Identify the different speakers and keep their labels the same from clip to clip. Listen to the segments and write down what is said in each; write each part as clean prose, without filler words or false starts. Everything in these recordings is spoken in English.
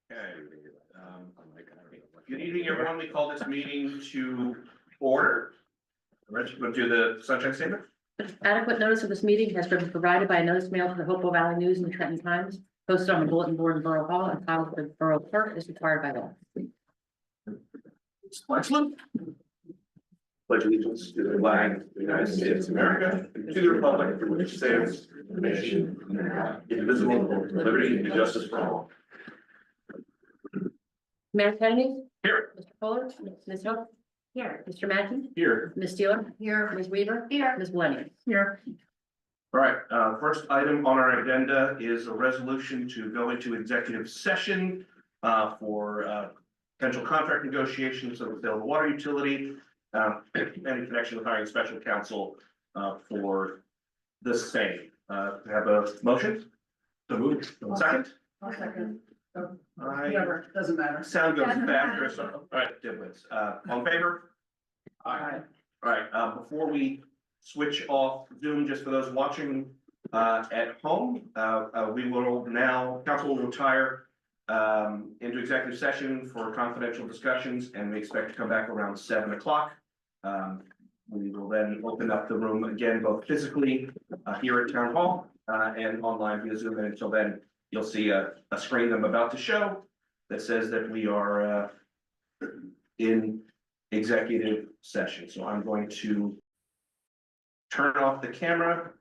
Speaker 1: Okay. Good evening, everyone. We call this meeting to order. Rich, we'll do the sunshine statement.
Speaker 2: Adequate notice of this meeting has been provided by a notice mailed to the Hopewell Valley News and the Trenton Times, posted on the bulletin board in Borough Hall and filed with the Borough Clerk as required by law.
Speaker 1: Excellent. Pledge allegiance to the flag of the United States of America, and to the republic for which it stands, one nation, under God, indivisible, with liberty and justice for all.
Speaker 2: Mayor Kennedy.
Speaker 1: Here.
Speaker 2: Mr. Fuller. Ms. Hook. Here. Mr. Mackey.
Speaker 1: Here.
Speaker 2: Ms. Steeler. Here. Ms. Weaver. Here. Ms. Williams. Here.
Speaker 1: All right, first item on our agenda is a resolution to go into executive session for potential contract negotiations of the sale of the water utility and in connection with hiring special counsel for the same. Have a motion? So moved. Second?
Speaker 3: I'll second.
Speaker 1: Aye.
Speaker 3: Whatever, doesn't matter.
Speaker 1: Sound goes faster. So, all right, Dibwitz. All in favor?
Speaker 3: Aye.
Speaker 1: All right, before we switch off Zoom, just for those watching at home, we will now, council will retire into executive session for confidential discussions, and we expect to come back around 7 o'clock. We will then open up the room again, both physically here at Town Hall and online via Zoom. And until then, you'll see a screen I'm about to show that says that we are in executive session. So I'm going to turn off the camera.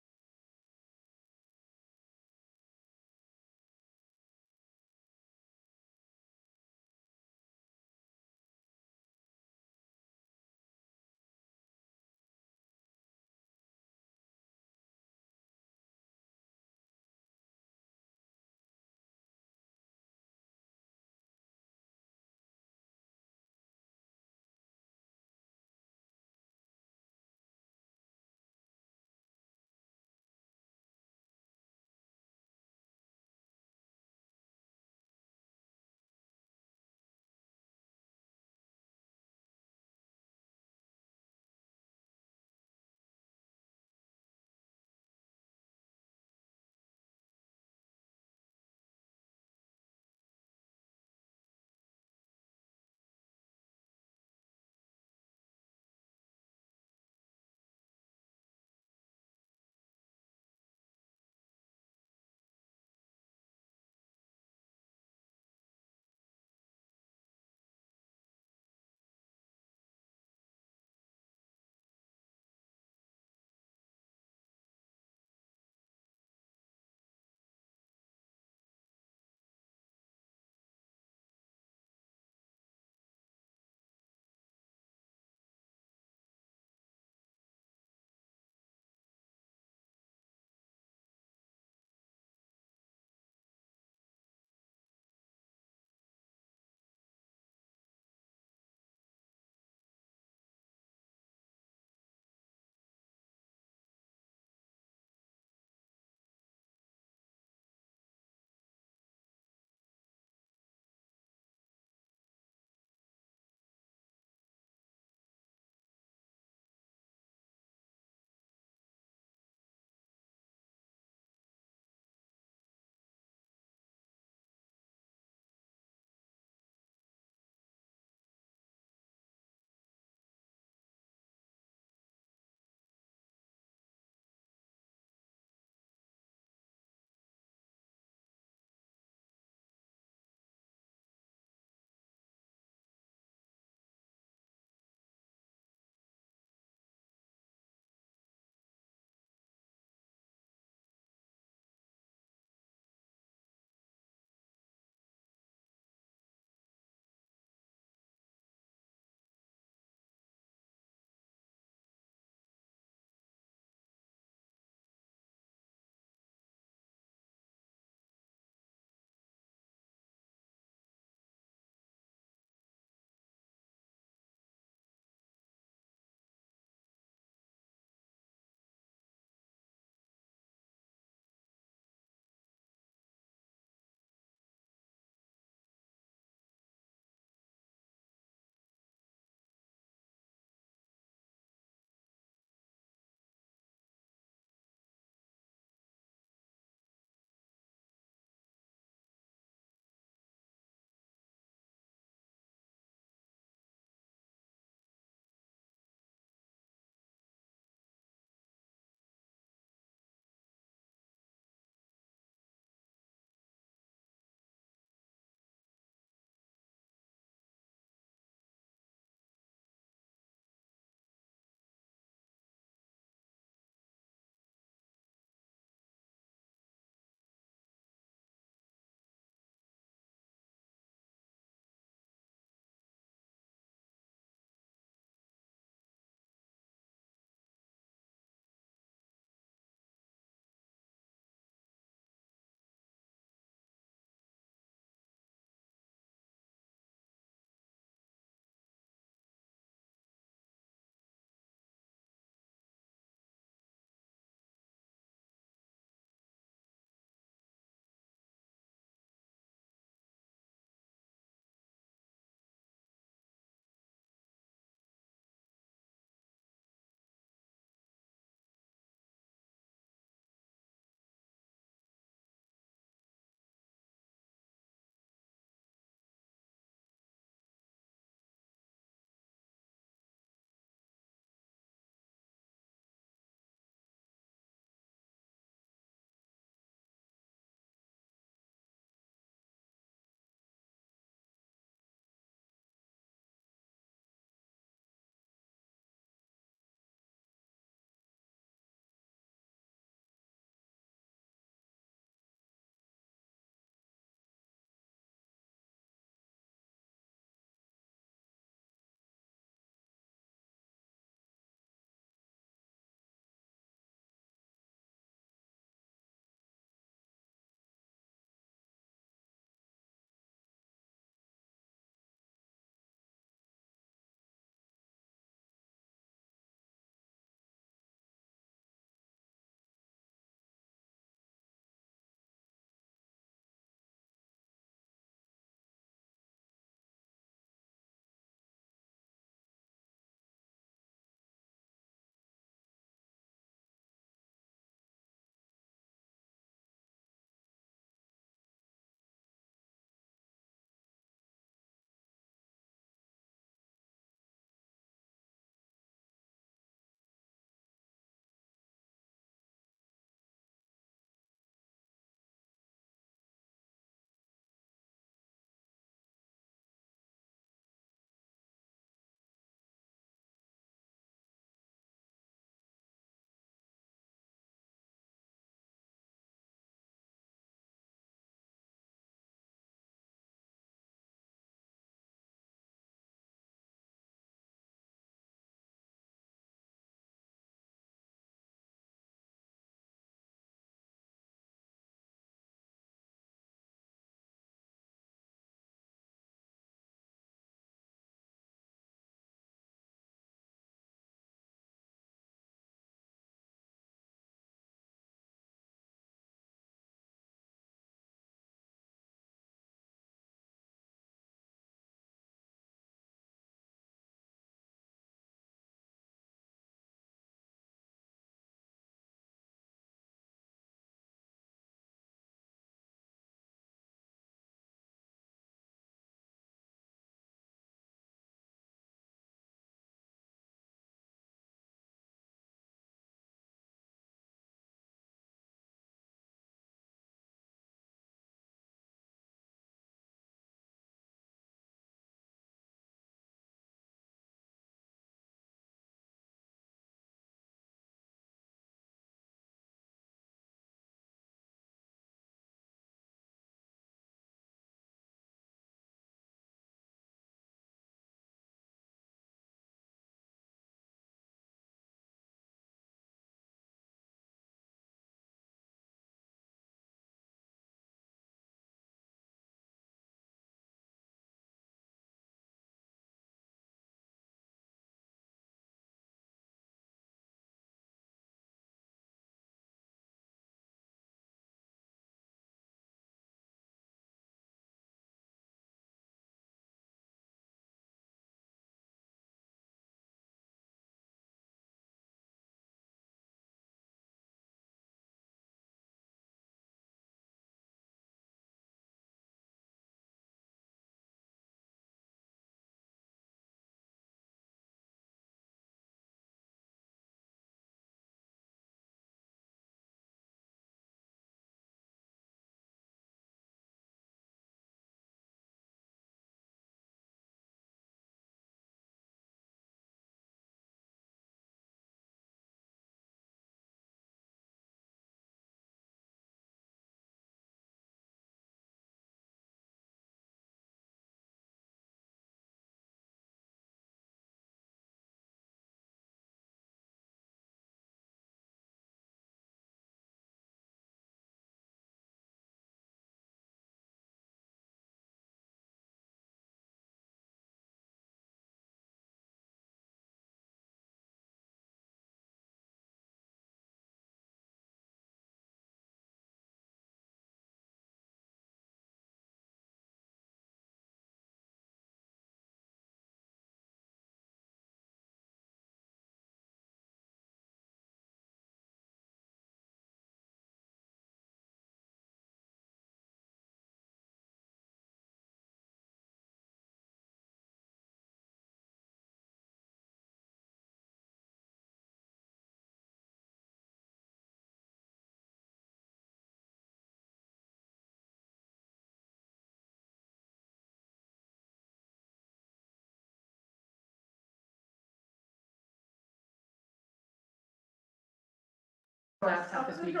Speaker 2: Laptop this week.
Speaker 1: Do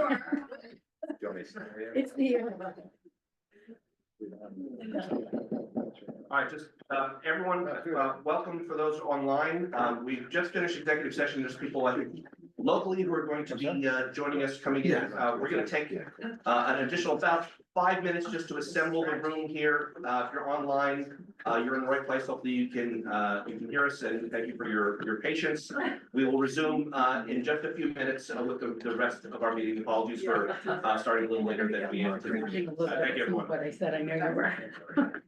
Speaker 1: you want me to stay here?
Speaker 2: It's the.
Speaker 1: All right, just, everyone, welcome for those online. We've just finished executive session. There's people, I think, locally who are going to be, joining us coming in. We're gonna take, an additional about 5 minutes just to assemble the room here. If you're online, you're in the right place. Hopefully you can hear us, and thank you for your patience. We will resume, in just a few minutes with the rest of our meeting. Apologies for, starting a little later than we anticipated. Thank you, everyone.
Speaker 2: What I said, I know you were.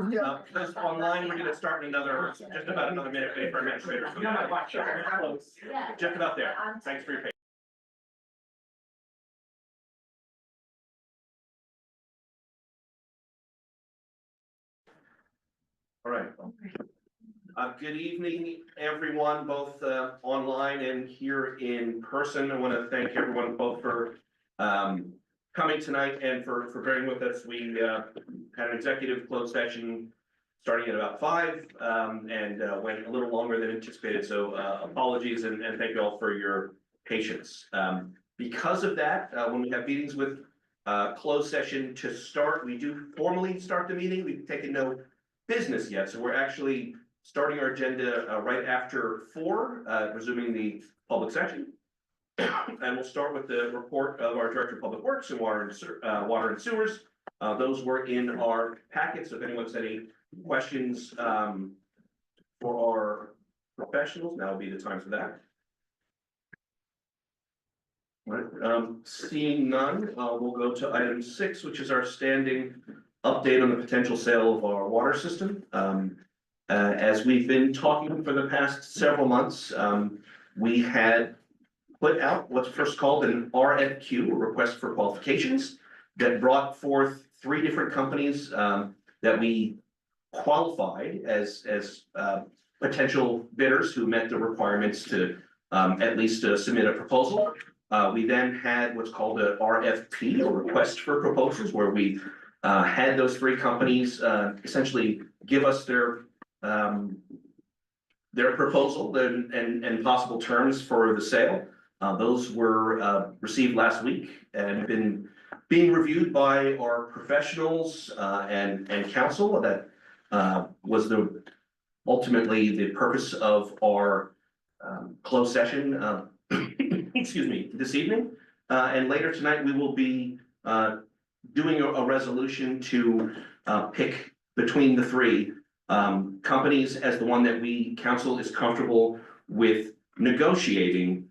Speaker 1: Because online, we're gonna start in just about another minute, wait for administrators. Just about there. Thanks for your patience. All right. Good evening, everyone, both online and here in person. I want to thank everyone both for coming tonight and for bearing with us. We had an executive closed session starting at about 5 and went a little longer than anticipated. So apologies and thank you all for your patience. Because of that, when we have meetings with closed session to start, we do formally start the meeting. We've taken no business yet, so we're actually starting our agenda right after 4, resuming the public session. And we'll start with the report of our Director of Public Works and Water and Sewers. Those were in our packets. If anyone has any questions for our professionals, now would be the time for that. All right, seeing none, we'll go to item 6, which is our standing update on the potential sale of our water system. As we've been talking for the past several months, we had put out what's first called an RFQ, a request for qualifications, that brought forth 3 different companies that we qualified as potential bidders who met the requirements to at least submit a proposal. We then had what's called a RFP, a request for proposals, where we had those 3 companies essentially give us their proposal and possible terms for the sale. Those were received last week and been being reviewed by our professionals and council. That was ultimately the purpose of our closed session excuse me, this evening. And later tonight, we will be doing a resolution to pick between the 3 companies as the one that we council is comfortable with negotiating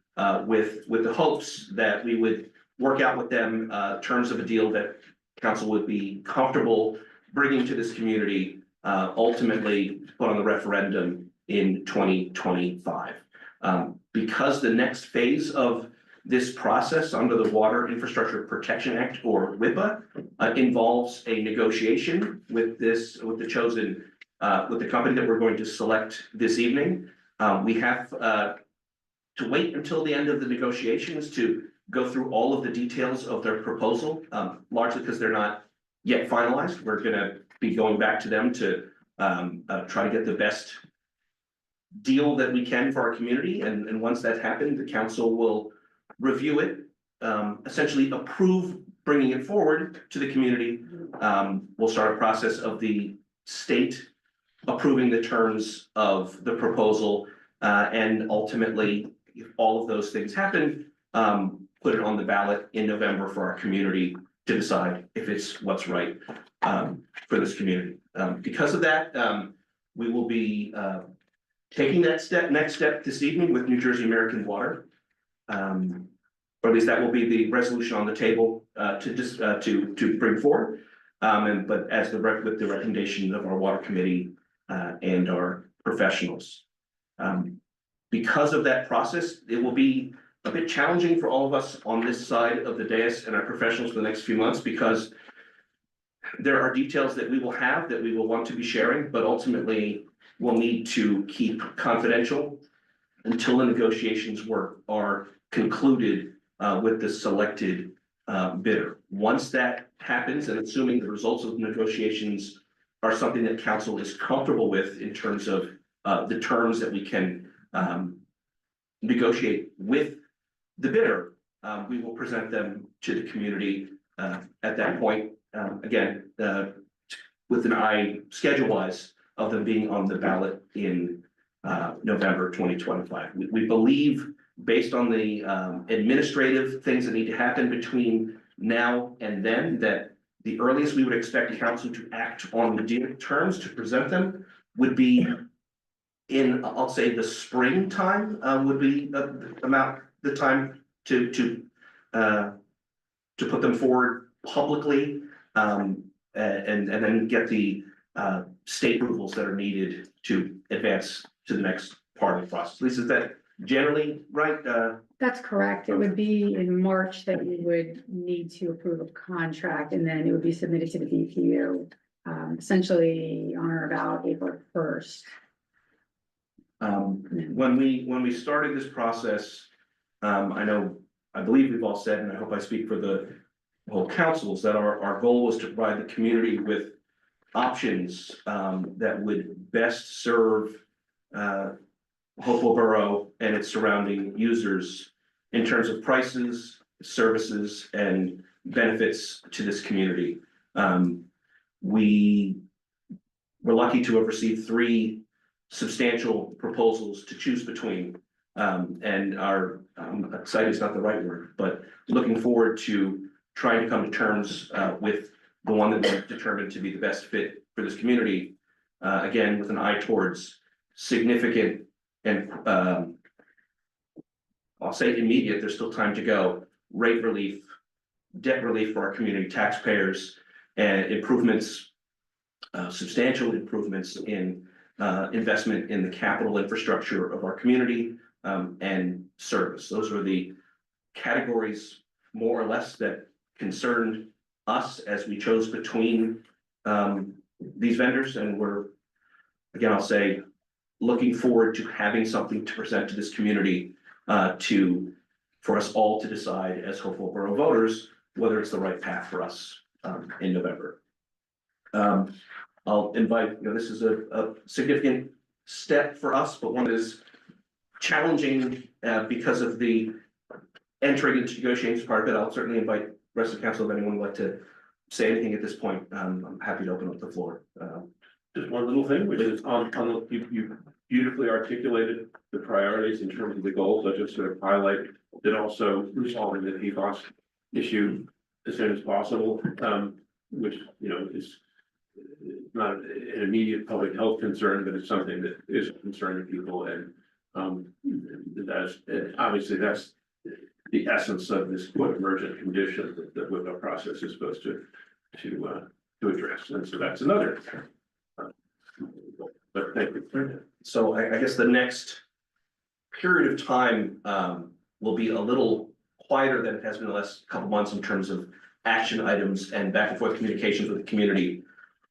Speaker 1: with the hopes that we would work out with them terms of a deal that council would be comfortable bringing to this community, ultimately put on the referendum in 2025. Because the next phase of this process under the Water Infrastructure Protection Act, or WIPA, involves a negotiation with the chosen with the company that we're going to select this evening. We have to wait until the end of the negotiations to go through all of the details of their proposal, largely because they're not yet finalized. We're going to be going back to them to try to get the best deal that we can for our community. And once that's happened, the council will review it, essentially approve bringing it forward to the community. We'll start a process of the state approving the terms of the proposal, and ultimately, if all of those things happen, put it on the ballot in November for our community to decide if it's what's right for this community. Because of that, we will be taking that next step this evening with New Jersey American Water. Or at least that will be the resolution on the table to bring forward. But as with the recommendation of our water committee and our professionals. Because of that process, it will be a bit challenging for all of us on this side of the dais and our professionals for the next few months, because there are details that we will have that we will want to be sharing, but ultimately we'll need to keep confidential until the negotiations are concluded with the selected bidder. Once that happens, and assuming the results of the negotiations are something that council is comfortable with in terms of the terms that we can negotiate with the bidder, we will present them to the community at that point. Again, with an eye schedule-wise of them being on the ballot in November 2025. We believe, based on the administrative things that need to happen between now and then, that the earliest we would expect council to act on the deal terms to present them would be in, I'll say, the springtime would be the time to put them forward publicly, and then get the state approvals that are needed to advance to the next part of the process. Lisa, is that generally right?
Speaker 4: That's correct. It would be in March that we would need to approve a contract, and then it would be submitted to the DPU, essentially on or about April 1st.
Speaker 1: When we started this process, I believe we've all said, and I hope I speak for the whole council, is that our goal was to provide the community with options that would best serve Hopewell Borough and its surrounding users in terms of prices, services, and benefits to this community. We were lucky to have received 3 substantial proposals to choose between. And our excited is not the right word, but looking forward to trying to come to terms with the one that we determined to be the best fit for this community. Again, with an eye towards significant and I'll say immediate, there's still time to go, rate relief, debt relief for our community taxpayers, and improvements, substantial improvements in investment in the capital infrastructure of our community and service. Those are the categories more or less that concerned us as we chose between these vendors, and we're, again, I'll say, looking forward to having something to present to this community for us all to decide as Hopewell Borough voters whether it's the right path for us in November. I'll invite, this is a significant step for us, but one that is challenging because of the entering into negotiations part of it. I'll certainly invite the rest of the council if anyone would like to say anything at this point. I'm happy to open up the floor.
Speaker 5: Just one little thing, which is you beautifully articulated the priorities in terms of the goals. I just sort of highlight that also resolving the PFAS issue as soon as possible, which, is not an immediate public health concern, but it's something that is a concern to people. And that's obviously that's the essence of this emergent condition that the WIPA process is supposed to address. And so that's another. But thank you.
Speaker 1: So I guess the next period of time will be a little quieter than it has been the last couple months in terms of action items and back and forth communications with the community.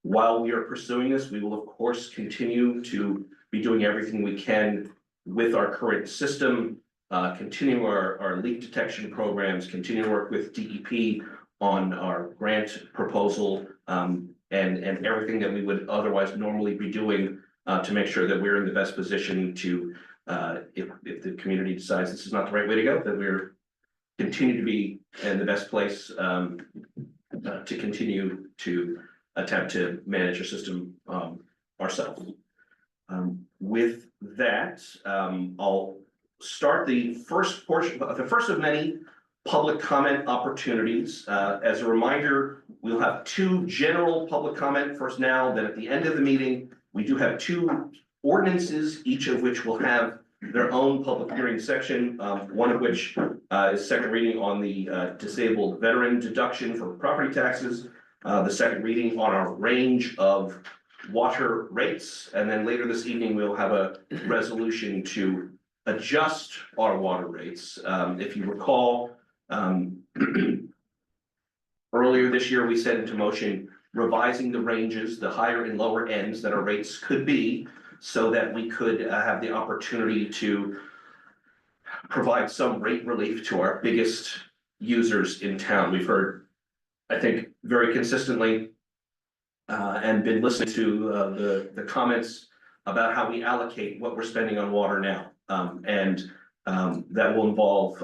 Speaker 1: While we are pursuing this, we will of course continue to be doing everything we can with our current system, continue our leak detection programs, continue to work with DEP on our grant proposal, and everything that we would otherwise normally be doing to make sure that we're in the best position to, if the community decides this is not the right way to go, that we're continue to be in the best place to continue to attempt to manage our system ourselves. With that, I'll start the first portion, the first of many public comment opportunities. As a reminder, we'll have 2 general public comment first now, then at the end of the meeting, we do have 2 ordinances, each of which will have their own public hearing section, one of which is second reading on the disabled veteran deduction for property taxes, the second reading on our range of water rates, and then later this evening, we'll have a resolution to adjust our water rates. If you recall, earlier this year, we set into motion revising the ranges, the higher and lower ends that our rates could be, so that we could have the opportunity to provide some rate relief to our biggest users in town. We've heard, I think, very consistently and been listening to the comments about how we allocate what we're spending on water now. And that will involve,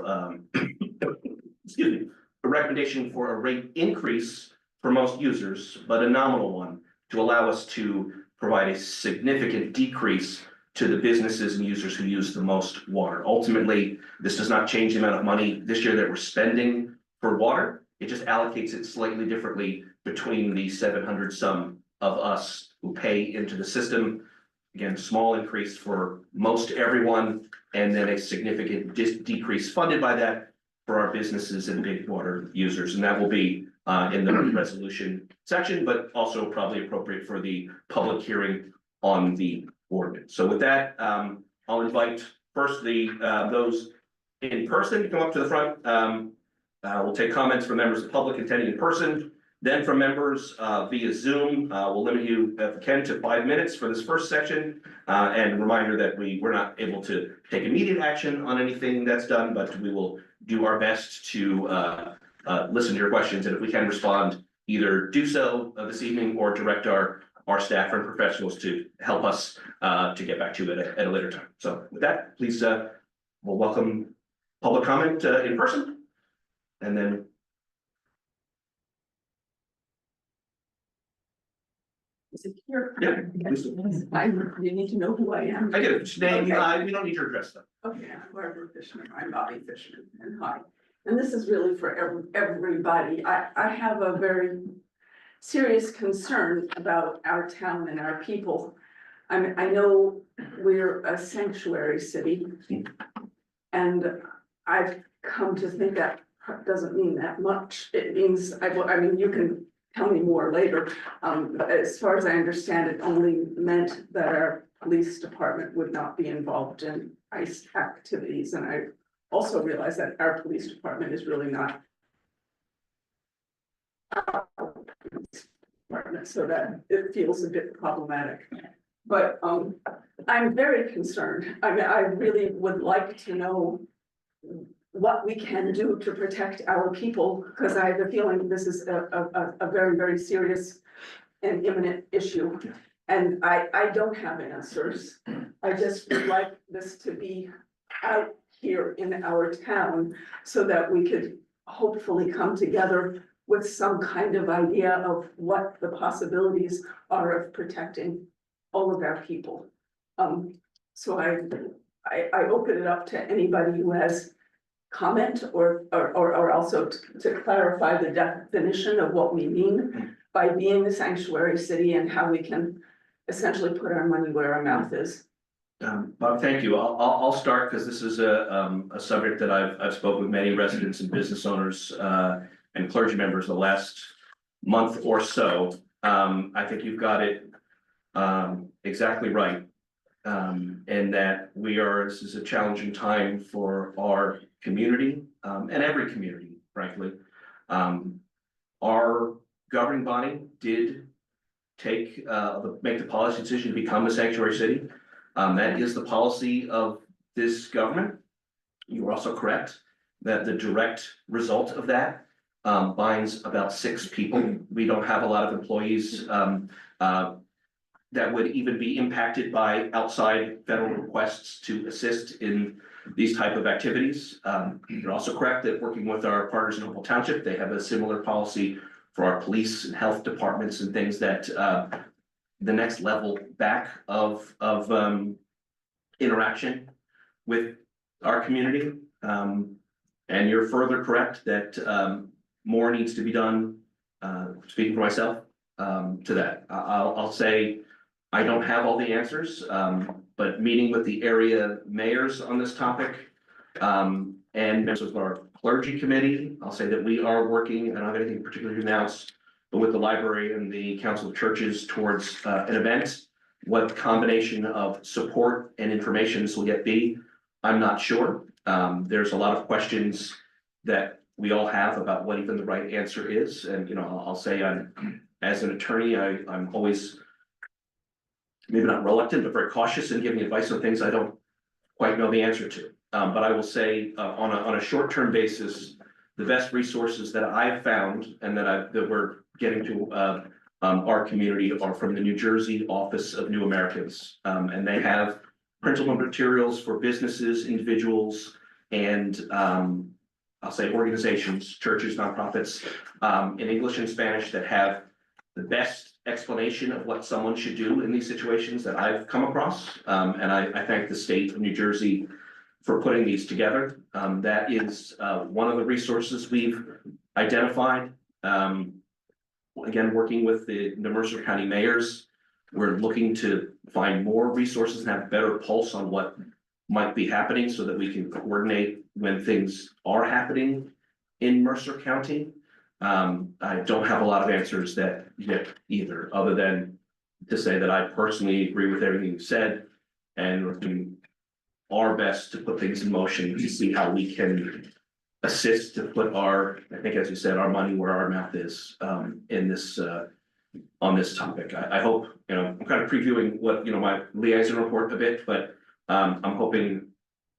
Speaker 1: excuse me, a recommendation for a rate increase for most users, but a nominal one to allow us to provide a significant decrease to the businesses and users who use the most water. Ultimately, this does not change the amount of money this year that we're spending for water. It just allocates it slightly differently between the 700 some of us who pay into the system. Again, small increase for most everyone, and then a significant decrease funded by that for our businesses and big water users. And that will be in the resolution section, but also probably appropriate for the public hearing on the ordinance. So with that, I'll invite first those in person to come up to the front. We'll take comments from members of the public attending in person, then from members via Zoom. We'll limit you, if we can, to 5 minutes for this first section. And a reminder that we're not able to take immediate action on anything that's done, but we will do our best to listen to your questions, and if we can respond, either do so this evening or direct our staff and professionals to help us to get back to it at a later time. So with that, please, we'll welcome public comment in person, and then
Speaker 3: Is it here?
Speaker 1: yeah, please.
Speaker 3: You need to know who I am.
Speaker 1: I get it. Name,
Speaker 3: Okay.
Speaker 1: we don't need to address them.
Speaker 3: Okay, I'm Barbara Fishman, I'm Bobby Fishman, and hi. And this is really for everybody. I have a very serious concern about our town and our people. I know we're a sanctuary city. And I've come to think that doesn't mean that much. It means, I mean, you can tell me more later. But as far as I understand, it only meant that our police department would not be involved in ICE activities. And I also realize that our police department is really not our police department, so that it feels a bit problematic. But I'm very concerned. I mean, I really would like to know what we can do to protect our people, because I have a feeling this is a very, very serious and imminent issue. And I don't have answers. I just would like this to be out here in our town so that we could hopefully come together with some kind of idea of what the possibilities are of protecting all of our people. So I open it up to anybody who has comment or also to clarify the definition of what we mean by being a sanctuary city and how we can essentially put our money where our mouth is.
Speaker 1: Bob, thank you. I'll start because this is a subject that I've spoken with many residents and business owners and clergy members the last month or so. I think you've got it exactly right. And that this is a challenging time for our community and every community, frankly. Our governing body did make the policy decision to become a sanctuary city. That is the policy of this government. You are also correct that the direct result of that binds about 6 people. We don't have a lot of employees that would even be impacted by outside federal requests to assist in these type of activities. You're also correct that working with our partners in Hopewell Township, they have a similar policy for our police and health departments and things that the next level back of interaction with our community. And you're further correct that more needs to be done, speaking for myself, to that. I'll say I don't have all the answers, but meeting with the area mayors on this topic and members of our clergy committee, I'll say that we are working, I don't have anything particularly to announce, but with the library and the Council of Churches towards an event. What combination of support and information this will be, I'm not sure. There's a lot of questions that we all have about what even the right answer is. And, you know, I'll say as an attorney, I'm always maybe not reluctant, but very cautious in giving advice on things I don't quite know the answer to. But I will say on a short-term basis, the best resources that I've found and that we're getting to our community are from the New Jersey Office of New Americans. And they have printable materials for businesses, individuals, and I'll say organizations, churches, nonprofits, in English and Spanish that have the best explanation of what someone should do in these situations that I've come across. And I thank the state of New Jersey for putting these together. That is one of the resources we've identified. Again, working with the Mercer County mayors, we're looking to find more resources and have a better pulse on what might be happening so that we can coordinate when things are happening in Mercer County. I don't have a lot of answers that yet either, other than to say that I personally agree with everything you said. And we're doing our best to put things in motion to see how we can assist to put our, I think, as you said, our money where our mouth is, in this, on this topic. I hope, I'm kind of previewing what, my liaison report a bit, but, I'm hoping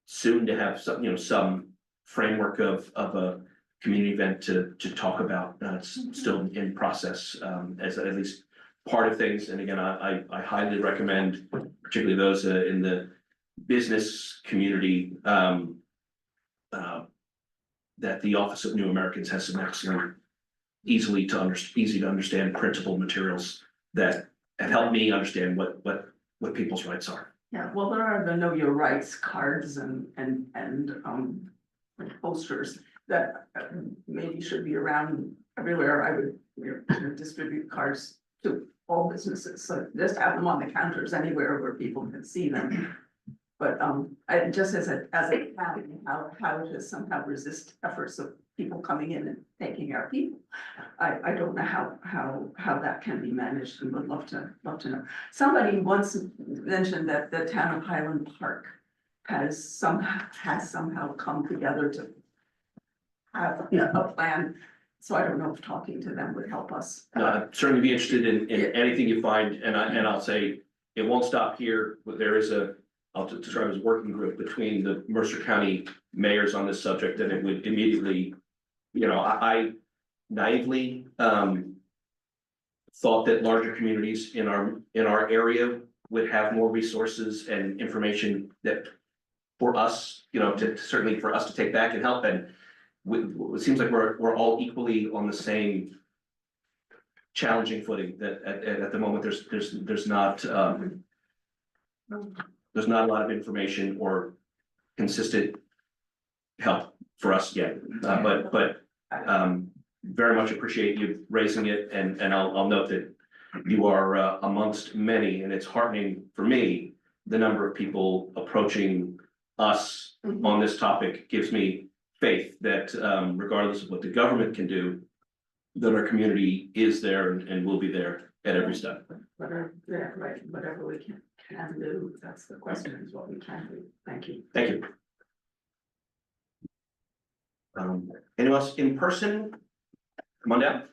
Speaker 1: soon to have some, some framework of a community event to talk about. It's still in process, as at least part of things. And again, I highly recommend, particularly those in the business community, that the Office of New Americans has some excellent, easy to understand printable materials that have helped me understand what people's rights are.
Speaker 3: Yeah, well, there are the Know Your Rights cards and posters that maybe should be around everywhere. I would distribute cards to all businesses, so just have them on the counters anywhere where people can see them. But I just as a county, how to somehow resist efforts of people coming in and taking our people. I don't know how that can be managed, and would love to know. Somebody once mentioned that the town of Highland Park has somehow come together to have a plan. So I don't know if talking to them would help us.
Speaker 1: I'd certainly be interested in anything you find, and I'll say, it won't stop here, but there is I'll describe as a working group between the Mercer County mayors on this subject, and it would immediately, I naively thought that larger communities in our area would have more resources and information that for us, to certainly for us to take back and help. And it seems like we're all equally on the same challenging footing, that at the moment there's not a lot of information or consistent help for us yet, but very much appreciate you raising it, and I'll note that you are amongst many, and it's heartening for me, the number of people approaching us on this topic gives me faith that regardless of what the government can do, that our community is there and will be there at every step.
Speaker 3: Whatever we can do, that's the question, is what we can do. Thank you.
Speaker 1: Thank you. Anyone else in person? Come on down.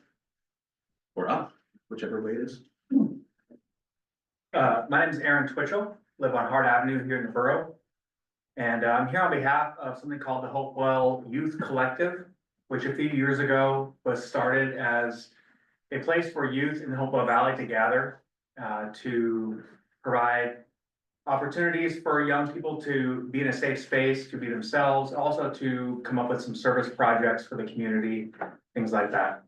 Speaker 1: Or up, whichever way it is.
Speaker 6: My name is Aaron Twitchell, live on Hart Avenue here in the Borough. And I'm here on behalf of something called the Hopewell Youth Collective, which a few years ago was started as a place for youth in the Hopewell Valley to gather, to provide opportunities for young people to be in a safe space, to be themselves, also to come up with some service projects for the community, things like that.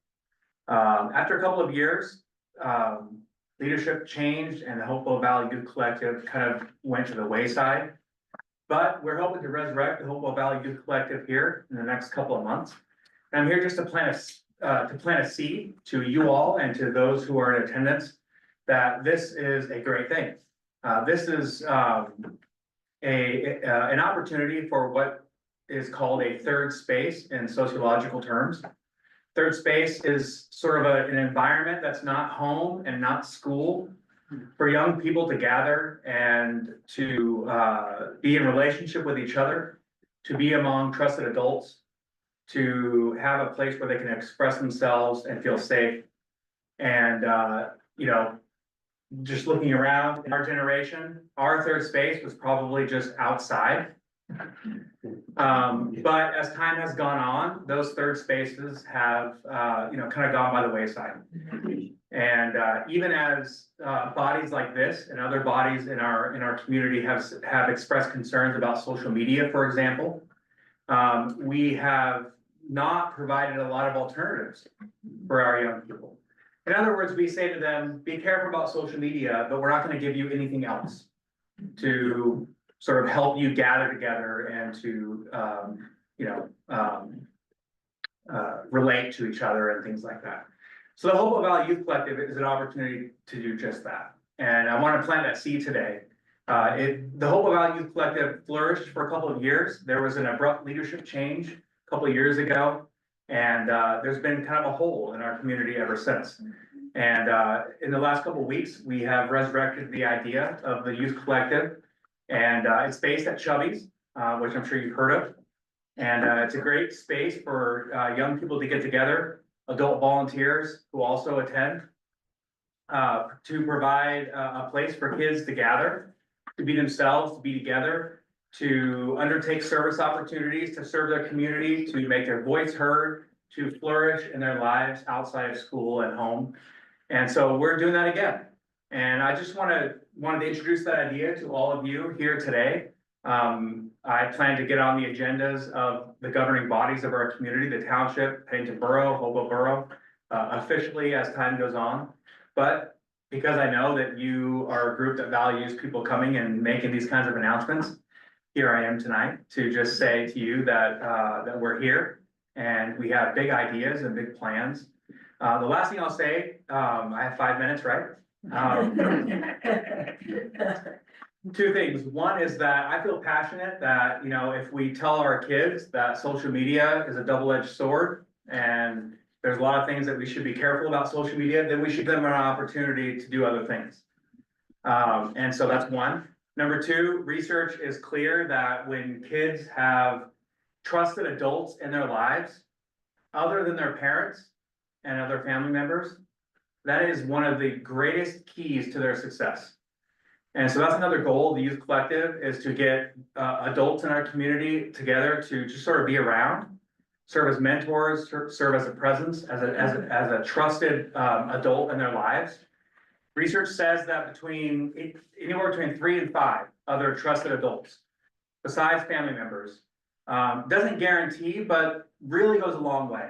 Speaker 6: After a couple of years, leadership changed and the Hopewell Valley Youth Collective kind of went to the wayside. But we're hoping to resurrect the Hopewell Valley Youth Collective here in the next couple of months. And I'm here just to plant a seed to you all and to those who are in attendance that this is a great thing. This is an opportunity for what is called a third space in sociological terms. Third space is sort of an environment that's not home and not school, for young people to gather and to be in relationship with each other, to be among trusted adults, to have a place where they can express themselves and feel safe. And just looking around in our generation, our third space was probably just outside. But as time has gone on, those third spaces have kind of gone by the wayside. And even as bodies like this and other bodies in our community have expressed concerns about social media, for example, we have not provided a lot of alternatives for our young people. In other words, we say to them, be careful about social media, but we're not going to give you anything else to sort of help you gather together and to relate to each other and things like that. So the Hopewell Valley Youth Collective is an opportunity to do just that. And I want to plant that seed today. The Hopewell Valley Youth Collective flourished for a couple of years. There was an abrupt leadership change a couple of years ago. And there's been kind of a hole in our community ever since. And in the last couple of weeks, we have resurrected the idea of the youth collective. And it's based at Chubby's, which I'm sure you've heard of. And it's a great space for young people to get together, adult volunteers who also attend. To provide a place for kids to gather, to be themselves, to be together, to undertake service opportunities, to serve their community, to make their voice heard, to flourish in their lives outside of school and home. And so we're doing that again. And I just wanted to introduce that idea to all of you here today. I plan to get on the agendas of the governing bodies of our community, the township, Pennington Borough, Hopewell Borough, officially as time goes on. But because I know that you are a group that values people coming and making these kinds of announcements, here I am tonight to just say to you that, that we're here and we have big ideas and big plans. The last thing I'll say, I have 5 minutes, right? Two things. One is that I feel passionate that, you know, if we tell our kids that social media is a double-edged sword and there's a lot of things that we should be careful about social media, then we should give them an opportunity to do other things. And so that's one. Number two, research is clear that when kids have trusted adults in their lives, other than their parents and other family members, that is one of the greatest keys to their success. And so that's another goal of the Youth Collective, is to get adults in our community together to just sort of be around, serve as mentors, serve as a presence, as a trusted adult in their lives. Research says that anywhere between 3 and 5 other trusted adults, besides family members, doesn't guarantee, but really goes a long way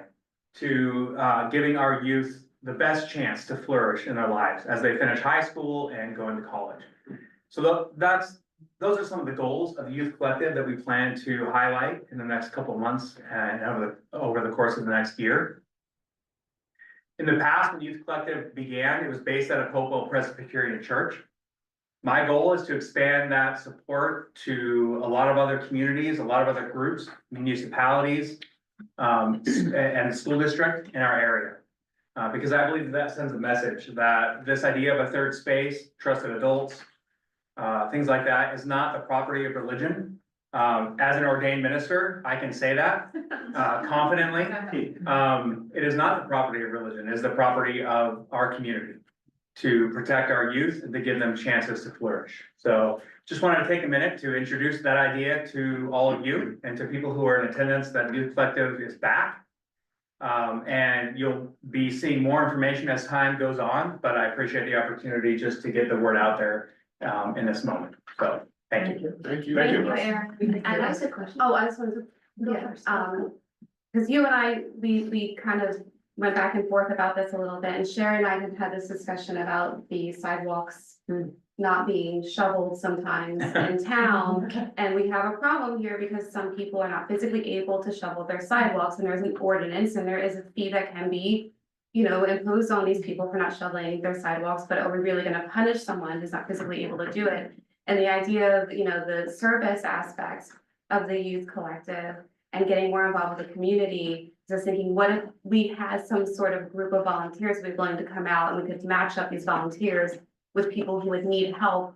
Speaker 6: to giving our youth the best chance to flourish in their lives as they finish high school and go into college. So those are some of the goals of the Youth Collective that we plan to highlight in the next couple of months and over the course of the next year. In the past, when Youth Collective began, it was based out of Hopewell Presbyterian Church. My goal is to expand that support to a lot of other communities, a lot of other groups, municipalities, and school district in our area. Because I believe that sends a message that this idea of a third space, trusted adults, things like that is not the property of religion. As an ordained minister, I can say that confidently. It is not the property of religion, it is the property of our community to protect our youth and to give them chances to flourish. So just wanted to take a minute to introduce that idea to all of you and to people who are in attendance that Youth Collective is back. And you'll be seeing more information as time goes on, but I appreciate the opportunity just to get the word out there in this moment. So thank you.
Speaker 5: Thank you.
Speaker 7: Thank you, Aaron. And I just wanted to, because you and I, we kind of went back and forth about this a little bit, and Sherry and I had this discussion about the sidewalks not being shoveled sometimes in town. And we have a problem here because some people are not physically able to shovel their sidewalks, and there's an ordinance and there is a fee that can be, you know, imposed on these people for not shoveling their sidewalks. But are we really going to punish someone who's not physically able to do it? And the idea of, you know, the service aspects of the Youth Collective and getting more involved with the community, just thinking, what if we had some sort of group of volunteers who would be willing to come out and we could match up these volunteers with people who would need help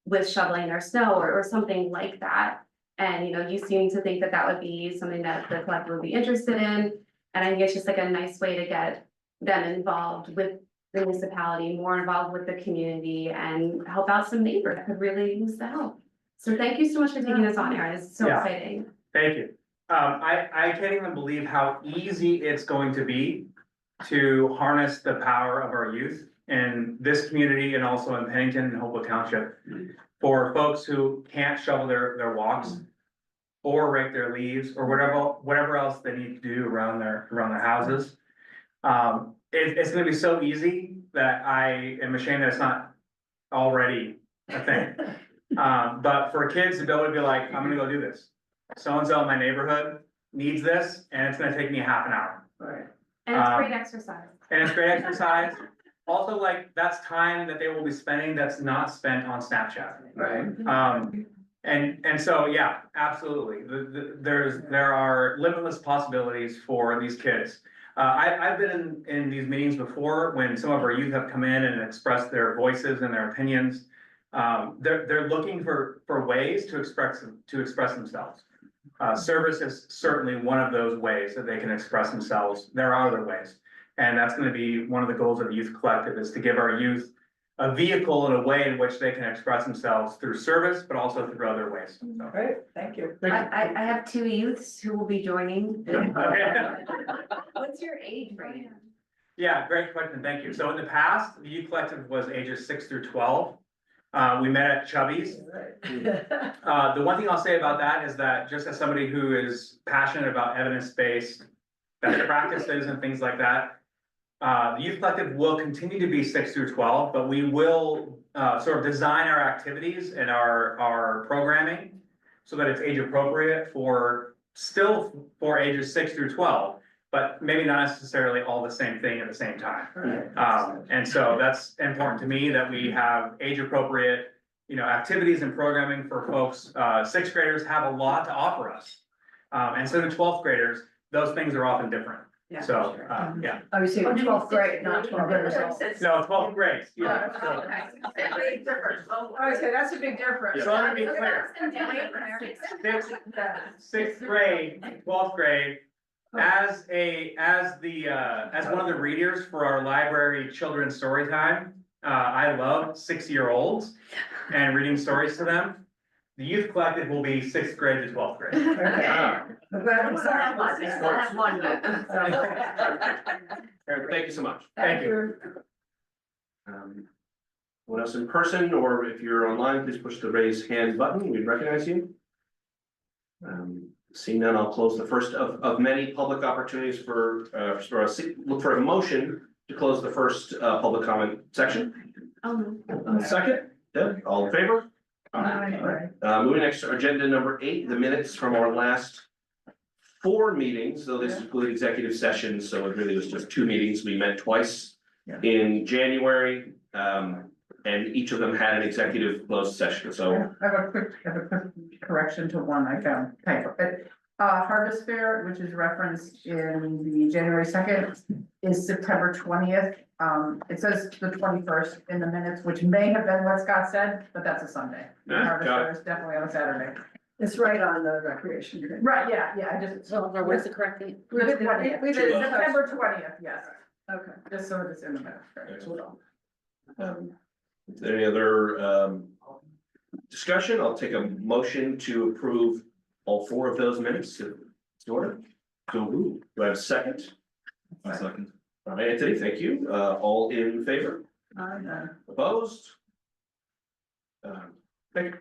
Speaker 7: with shoveling their snow or something like that. And, you know, you seem to think that that would be something that the collective would be interested in. And I think it's just like a nice way to get them involved with the municipality, more involved with the community, and help out some neighbors that could really use the help. So thank you so much for taking this on, Aaron. It's so exciting.
Speaker 6: Thank you. I can't even believe how easy it's going to be to harness the power of our youth in this community and also in Pennington and Hopewell Township for folks who can't shovel their walks or rake their leaves or whatever else they need to do around their houses. It's gonna be so easy that I am ashamed that it's not already a thing. But for kids to be able to be like, I'm gonna go do this. So-and-so in my neighborhood needs this, and it's gonna take me half an hour.
Speaker 7: Right. And it's great exercise.
Speaker 6: And it's great exercise. Also, like, that's time that they will be spending that's not spent on Snapchat.
Speaker 7: Right.
Speaker 6: And so, yeah, absolutely, there are limitless possibilities for these kids. I've been in these meetings before when some of our youth have come in and expressed their voices and their opinions. They're looking for ways to express themselves. Service is certainly one of those ways that they can express themselves. There are other ways. And that's gonna be one of the goals of the Youth Collective, is to give our youth a vehicle and a way in which they can express themselves through service, but also through other ways. So.
Speaker 3: Great, thank you.
Speaker 7: I have two youths who will be joining. What's your age range?
Speaker 6: Yeah, great question, thank you. So in the past, the Youth Collective was ages 6 through 12. We met at Chubby's. The one thing I'll say about that is that, just as somebody who is passionate about evidence-based best practices and things like that, the Youth Collective will continue to be 6 through 12, but we will sort of design our activities and our programming so that it's age appropriate for ages 6 through 12, but maybe not necessarily all the same thing at the same time. And so that's important to me, that we have age appropriate, activities and programming for folks. 6th graders have a lot to offer us. And so do 12th graders, those things are often different.
Speaker 3: Yeah.
Speaker 6: So, yeah.
Speaker 3: Oh, you say 12th grade, not 12th grade.
Speaker 6: No, 12th grade, yeah.
Speaker 3: Big difference. Okay, that's a big difference.
Speaker 6: So let me be clear. 6th grade, 12th grade, as one of the readers for our library children's story time, I love 6-year-olds and reading stories to them. The Youth Collective will be 6th grade to 12th grade.
Speaker 1: Thank you so much.
Speaker 6: Thank you.
Speaker 1: What else in person, or if you're online, please push the raise hand button, we recognize you. Seeing none, I'll close the first of many public opportunities look for a motion to close the first public comment section. Second, Deb, all in favor? Moving next to agenda number 8, the minutes from our last 4 meetings, though this included executive sessions, so it really was just 2 meetings. We met twice in January, and each of them had an executive closed session, so.
Speaker 8: I have a quick correction to one I found typo. Harvest Fair, which is referenced in the January 2nd, is September 20th. It says the 21st in the minutes, which may have been what Scott said, but that's a Sunday. Harvest Fair is definitely on a Saturday.
Speaker 3: It's right on the recreation.
Speaker 8: Right, yeah, I just.
Speaker 2: So where's the correct date?
Speaker 8: We did September 20th, yes,
Speaker 3: Okay.
Speaker 8: just so it's in the minutes.
Speaker 1: Is there any other discussion? I'll take a motion to approve all 4 of those minutes to order. So, do I have a second?
Speaker 5: A second.
Speaker 1: All right, Anthony, thank you. All in favor? Opposed? Thank you.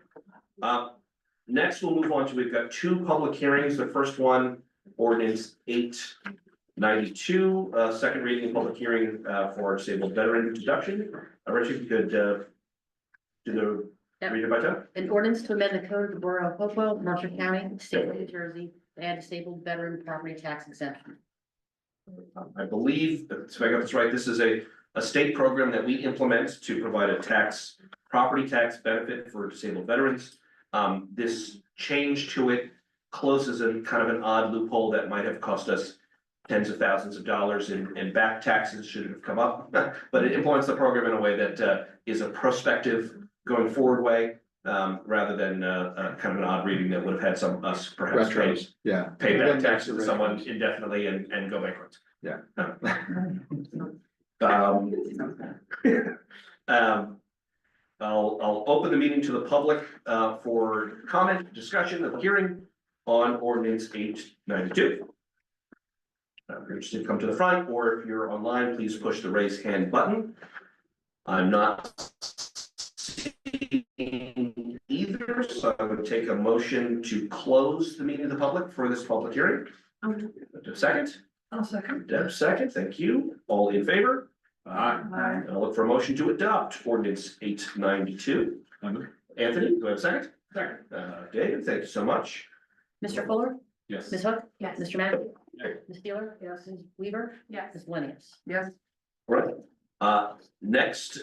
Speaker 1: Next, we'll move on to, we've got 2 public hearings. The first one, ordinance 892, second reading and public hearing for disabled veteran deduction. Richard, you could do the read it by time.
Speaker 2: An ordinance to amend the code of the Borough of Hopewell, Mercer County, State of New Jersey, to add disabled veteran property tax exemption.
Speaker 1: I believe, if I got this right, this is a state program that we implement to provide a property tax benefit for disabled veterans. This change to it closes in kind of an odd loophole that might have cost us tens of thousands of dollars in back taxes should it have come up. But it implements the program in a way that is a prospective going forward way, rather than kind of an odd reading that would have had us perhaps pay back taxes to someone indefinitely and go bankrupt.
Speaker 9: Yeah.
Speaker 1: I'll open the meeting to the public for comment, discussion, and hearing on ordinance 892. If you're interested, to come to the front, or if you're online, please push the raise hand button. I'm not seeing either, so I would take a motion to close the meeting to the public for this public hearing. Deb, second.
Speaker 3: I'll second.
Speaker 1: Deb, second. Thank you. All in favor?
Speaker 3: Aye.
Speaker 1: I'll look for a motion to adopt ordinance 892. Anthony, do I have a second?
Speaker 5: Second.
Speaker 1: David, thank you so much.
Speaker 2: Mr. Fuller?
Speaker 5: Yes.
Speaker 2: Ms. Hook?
Speaker 7: Yes.
Speaker 2: Mr. Mackey?
Speaker 5: Yes.
Speaker 2: Ms. Steeler? Yes. Ms. Weaver?
Speaker 7: Yes.
Speaker 2: Ms. Williams?
Speaker 8: Yes,
Speaker 1: Right. Next,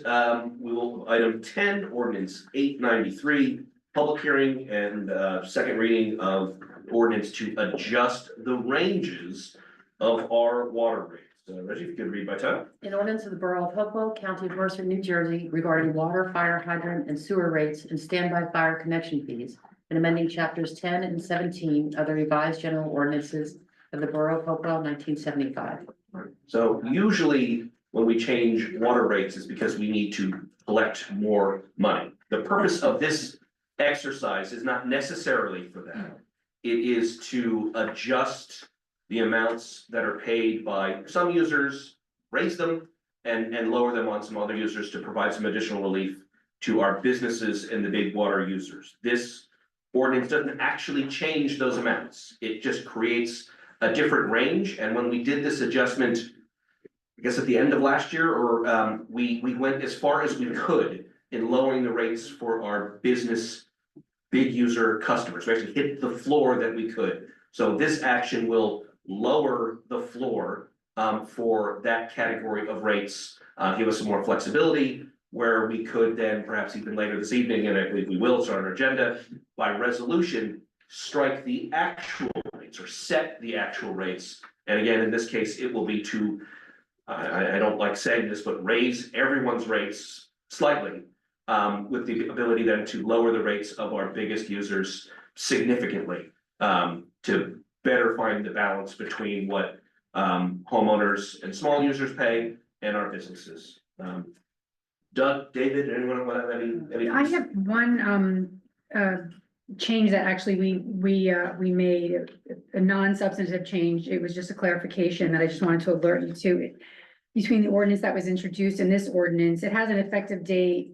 Speaker 1: we will, item 10, ordinance 893, public hearing and second reading of ordinance to adjust the ranges of our water rates. Reggie, if you could read by title.
Speaker 2: An ordinance of the Borough of Hopewell, County of Mercer, New Jersey, regarding water, fire hydrant, and sewer rates and standby fire connection fees, and amending chapters 10 and 17 of the revised general ordinances of the Borough of Hopewell, 1975.
Speaker 1: So usually when we change water rates is because we need to collect more money. The purpose of this exercise is not necessarily for that. It is to adjust the amounts that are paid by some users, raise them and lower them on some other users to provide some additional relief to our businesses and the big water users. This ordinance doesn't actually change those amounts. It just creates a different range. And when we did this adjustment, I guess at the end of last year, or we went as far as we could in lowering the rates for our business big user customers. We actually hit the floor that we could. So this action will lower the floor for that category of rates, give us some more flexibility where we could then perhaps even later this evening, and I believe we will, it's on our agenda, by resolution, strike the actual rates or set the actual rates. And again, in this case, it will be to, I don't like saying this, but raise everyone's rates slightly with the ability then to lower the rates of our biggest users significantly to better find the balance between what homeowners and small users pay and our businesses. Doug, David, anyone want to have any?
Speaker 4: I have one change that actually we made, a non-substantive change. It was just a clarification that I just wanted to alert you to. Between the ordinance that was introduced and this ordinance, it has an effective date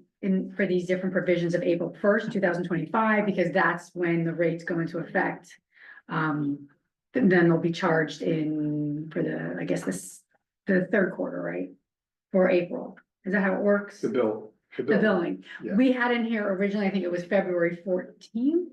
Speaker 4: for these different provisions of April 1st, 2025, because that's when the rates go into effect. Then they'll be charged for the, I guess the third quarter, right? For April. Is that how it works?
Speaker 9: The bill.
Speaker 4: The billing.
Speaker 9: Yeah.
Speaker 4: We had in here originally, I think it was February 14th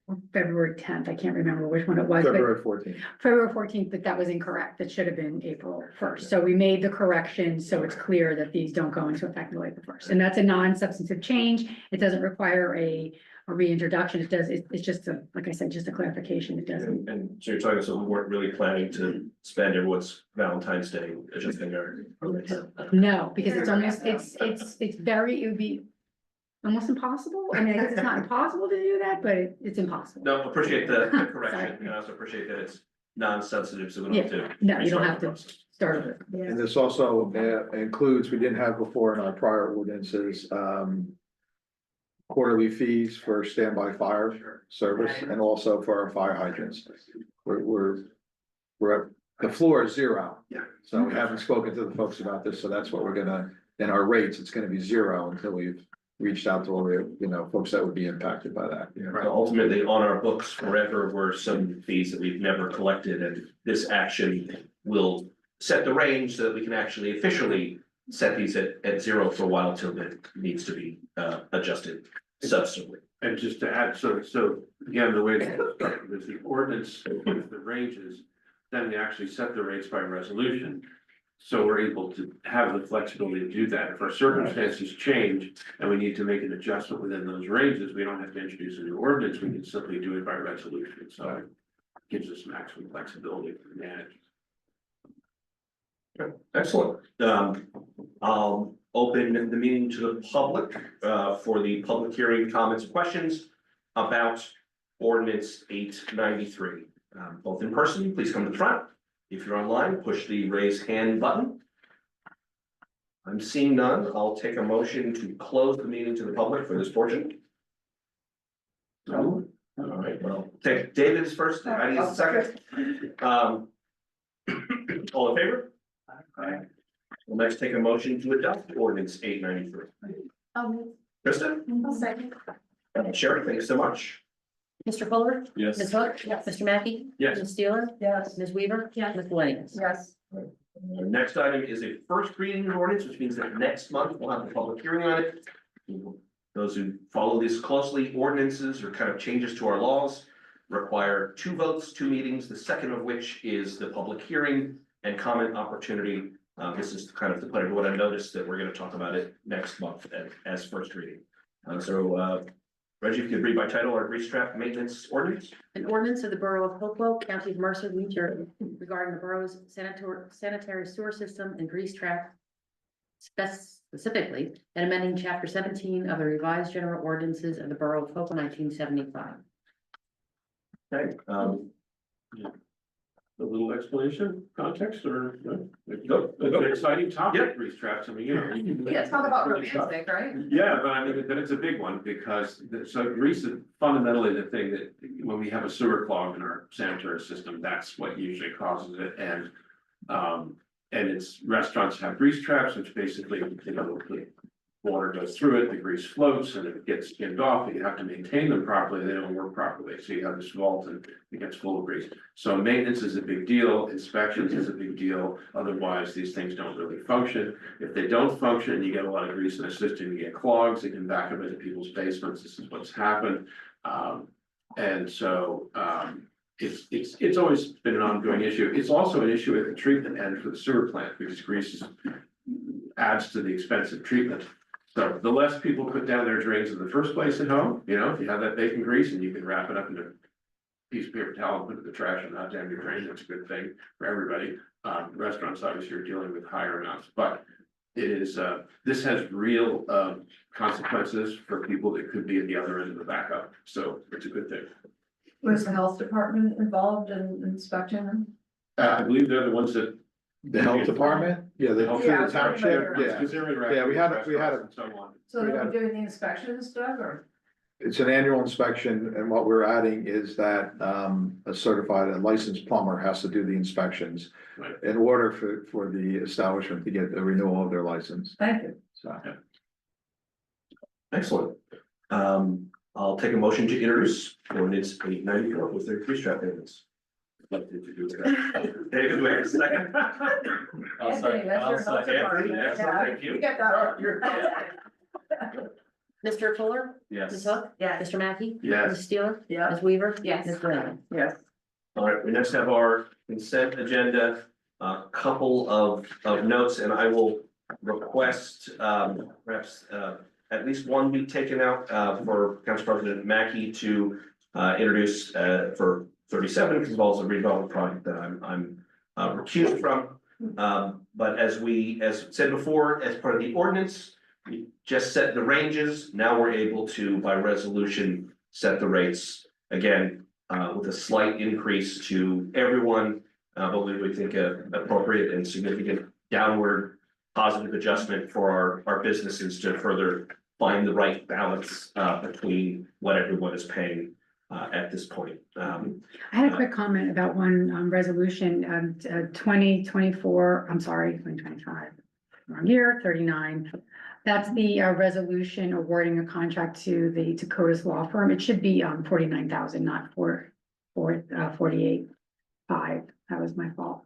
Speaker 4: or February 10th. I can't remember which one it was. but-
Speaker 9: February 14th.
Speaker 4: February 14th, but that was incorrect. It should have been April 1st. So we made the correction, so it's clear that these don't go into effect until April 1st. And that's a non-substantive change. It doesn't require a reintroduction. It's just like I said, just a clarification. It doesn't.
Speaker 1: And so you're talking, so we weren't really planning to spend everyone's Valentine's Day adjusting our.
Speaker 4: No, because it's almost, it would be almost impossible. I mean, I guess it's not impossible to do that, but it's impossible.
Speaker 1: No, appreciate the
Speaker 4: Sorry.
Speaker 1: correction, and I also appreciate that it's non-substantive, so we don't have to.
Speaker 4: No, you don't
Speaker 1: restart
Speaker 4: have
Speaker 1: the
Speaker 4: to
Speaker 1: process.
Speaker 4: start over. Yeah.
Speaker 9: And this also includes, we didn't have before in our prior ordinances, quarterly fees for standby fire service and also for our fire hydrants. We're at, the floor is zero.
Speaker 1: Yeah.
Speaker 9: So we haven't spoken to the folks about this, so that's what we're gonna, in our rates, it's gonna be zero until we've reached out to all the, folks that would be impacted by that.
Speaker 1: Right, ultimately, on our books forever were some fees that we've never collected, and this action will set the range so that we can actually officially set these at zero for a while till it needs to be adjusted substantively.
Speaker 5: And just to add, so again, the way that it's structured is the ordinance gives the ranges, then we actually set the rates by resolution. So we're able to have the flexibility to do that. If our circumstances change and we need to make an adjustment within those ranges, we don't have to introduce a new ordinance, we can simply do it by resolution, so it gives us maximum flexibility to manage.
Speaker 1: Excellent. I'll open the meeting to the public for the public hearing, comments, and questions about ordinance 893. Both in person, please come to the front. If you're online, push the raise hand button. I'm seeing none. I'll take a motion to close the meeting to the public for this portion. No. All right, well, take David is first. I need a second. All in favor? We'll next take a motion to adopt ordinance 893. Kristen?
Speaker 7: Second.
Speaker 1: Sherry, thanks so much.
Speaker 2: Mr. Fuller?
Speaker 5: Yes.
Speaker 2: Ms. Hook? Yes. Mr. Mackey?
Speaker 5: Yes.
Speaker 2: Ms. Steeler?
Speaker 8: Yes.
Speaker 2: Ms. Weaver?
Speaker 7: Yes.
Speaker 2: Ms. Williams?
Speaker 8: Yes.
Speaker 1: Our next item is a first reading ordinance, which means that next month we'll have a public hearing on it. Those who follow this closely, ordinances or kind of changes to our laws require 2 votes, 2 meetings, the second of which is the public hearing and comment opportunity. This is kind of to put everyone on notice that we're going to talk about it next month as first reading. Reggie, if you could read by title our grease trap maintenance ordinance?
Speaker 2: An ordinance of the Borough of Hopewell, County of Mercer, New Jersey, regarding the borough's sanitary sewer system and grease trap specifically, and amending chapter 17 of the revised general ordinances of the Borough of Hopewell 1975.
Speaker 1: Okay,
Speaker 5: A little explanation, context, or, it's an exciting topic, grease traps, I mean, you know.
Speaker 8: Yeah, talk about romantic, right?
Speaker 5: Yeah, but I mean, but it's a big one, because, so grease is fundamentally the thing that, when we have a sewer clog in our sanitary system, that's what usually causes it, and. And it's, restaurants have grease traps, which basically, you know, the water goes through it, the grease floats, and it gets skimmed off, but you have to maintain them properly, they don't work properly, so you have this vault and it gets full of grease. So maintenance is a big deal, inspections is a big deal, otherwise these things don't really function. If they don't function, you get a lot of grease in the system, you get clogs, it can back up into people's basements, this is what's happened. And so, it's always been an ongoing issue. It's also an issue at the treatment end for the sewer plant, because grease adds to the expense of treatment. So the less people put down their drains in the first place at home, you know, if you have that bacon grease and you can wrap it up in a piece of paper towel and put it in the trash and not damn your drain, that's a good thing for everybody. Restaurants obviously are dealing with higher amounts, but it is, this has real consequences for people that could be at the other end of the backup. So it's a good thing.
Speaker 8: Was the health department involved in inspecting them?
Speaker 5: I believe they're the ones that.
Speaker 9: The health department, yeah, the
Speaker 8: Yeah,
Speaker 9: township, yeah.
Speaker 5: Because they're interacting
Speaker 9: Yeah, we
Speaker 5: with
Speaker 9: had a-
Speaker 5: restaurants and so on.
Speaker 8: So they were doing the inspections, Doug, or?
Speaker 9: It's an annual inspection, and what we're adding is that a certified and licensed plumber has to do the inspections.
Speaker 5: Right.
Speaker 9: In order for the establishment to get a renewal of their license,
Speaker 8: Thank you.
Speaker 9: so.
Speaker 1: Excellent. I'll take a motion to introduce ordinance 894 with their grease trap payments. Like to do that. David, wait a second.
Speaker 8: Anthony, that's your health department.
Speaker 1: Excellent, thank
Speaker 8: You
Speaker 1: you.
Speaker 8: get that.
Speaker 2: Mr. Fuller? Ms.
Speaker 1: Yes.
Speaker 2: Hook?
Speaker 8: Yes.
Speaker 2: Mr. Mackey?
Speaker 5: Yes.
Speaker 2: Ms. Steeler?
Speaker 8: Yeah.
Speaker 2: Ms. Weaver?
Speaker 7: Yes.
Speaker 2: Ms. Williams?
Speaker 8: Yes.
Speaker 1: All right, we next have our consent agenda, a couple of notes, and I will request perhaps at least one be taken out for Council President Mackey to introduce for 37, because it involves a redevelopment project that I'm recused from. But as said before, as part of the ordinance, we just set the ranges. Now we're able to, by resolution, set the rates again with a slight increase to everyone. But we think appropriate and significant downward positive adjustment for our businesses to further find the right balance between what everyone is paying at this point.
Speaker 4: I had a quick comment about one resolution, 2024, I'm sorry, 2025. Wrong year, 39. That's the resolution awarding a contract to the Dakota's law firm. It should be 49,000, not 48.5. That was my fault.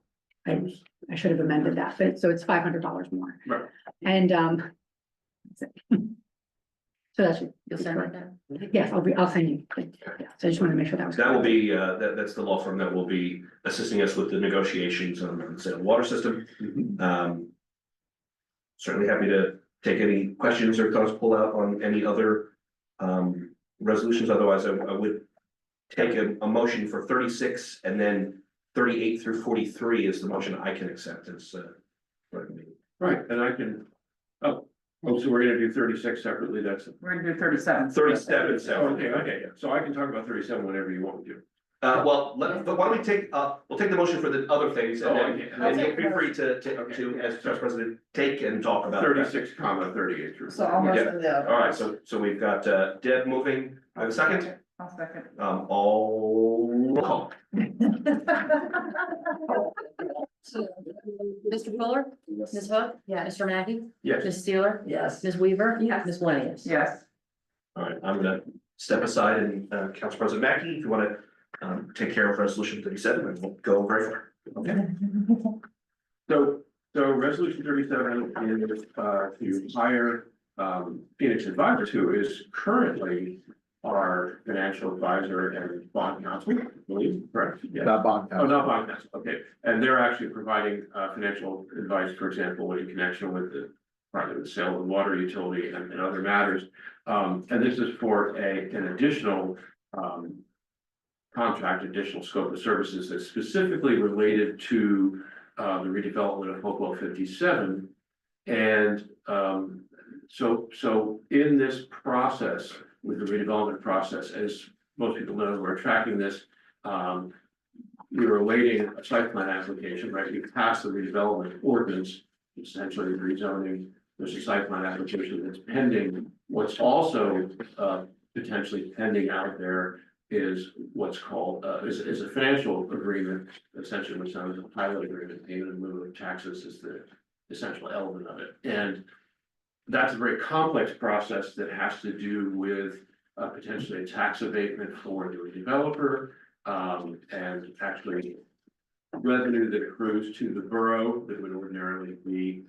Speaker 4: I should have amended that, but so it's $500 more.
Speaker 5: Right.
Speaker 4: And so that's.
Speaker 2: You'll send it down?
Speaker 4: Yes, I'll send you. Yeah, so I just want to make sure that was.
Speaker 1: That will be, that's the law firm that will be assisting us with the negotiations on the sale of water system. Certainly happy to take any questions or thoughts pull out on any other resolutions. Otherwise, I would take a motion for 36 and then 38 through 43 is the motion I can accept as recommended.
Speaker 5: Right, and I can, so we're gonna do 36 separately, that's.
Speaker 8: We're gonna do 37.
Speaker 1: 37, so,
Speaker 5: Okay, yeah, so I can talk about 37 whenever you want me to.
Speaker 1: well, but why don't we take, we'll take the motion for the other things and then,
Speaker 5: okay.
Speaker 1: and then feel free to, as Vice President, take and talk about. that.
Speaker 5: 36 comma 38 through.
Speaker 8: So almost
Speaker 1: Yeah.
Speaker 8: the other.
Speaker 1: All right, so we've got Deb moving. I have a second.
Speaker 8: I'll second.
Speaker 1: All call.
Speaker 2: Mr. Fuller? Ms. Hook?
Speaker 8: Yes.
Speaker 2: Mr. Mackey?
Speaker 5: Yes.
Speaker 2: Ms. Steeler?
Speaker 8: Yes.
Speaker 2: Ms. Weaver?
Speaker 7: Yes.
Speaker 2: Ms. Williams?
Speaker 8: Yes.
Speaker 1: All right, I'm gonna step aside and Council President Mackey, if you wanna take care of resolution 37, and we'll go very far. Okay.
Speaker 5: So resolution 37 is to hire Phoenix Advisors, who is currently our financial advisor and bond counsel, I believe, correct? Yeah.
Speaker 9: Not bond
Speaker 5: Oh,
Speaker 9: counsel.
Speaker 5: not bond counsel, okay, and they're actually providing financial advice, for example, in connection with the sale of the water utility and other matters. And this is for an additional, contract, additional scope of services that's specifically related to, the redevelopment of Hopewell 57. And, so in this process, with the redevelopment process, as most people know, we're tracking this, we were awaiting a site plan application, right? We passed the redevelopment ordinance, essentially rezoning. There's a site plan application that's pending. What's also potentially pending out there is what's called is a financial agreement, essentially, which sounds like a pilot agreement. Payment in lieu of taxes is the essential element of it, and that's a very complex process that has to do with potentially a tax abatement for the developer, and actually revenue that accrues to the borough that would ordinarily be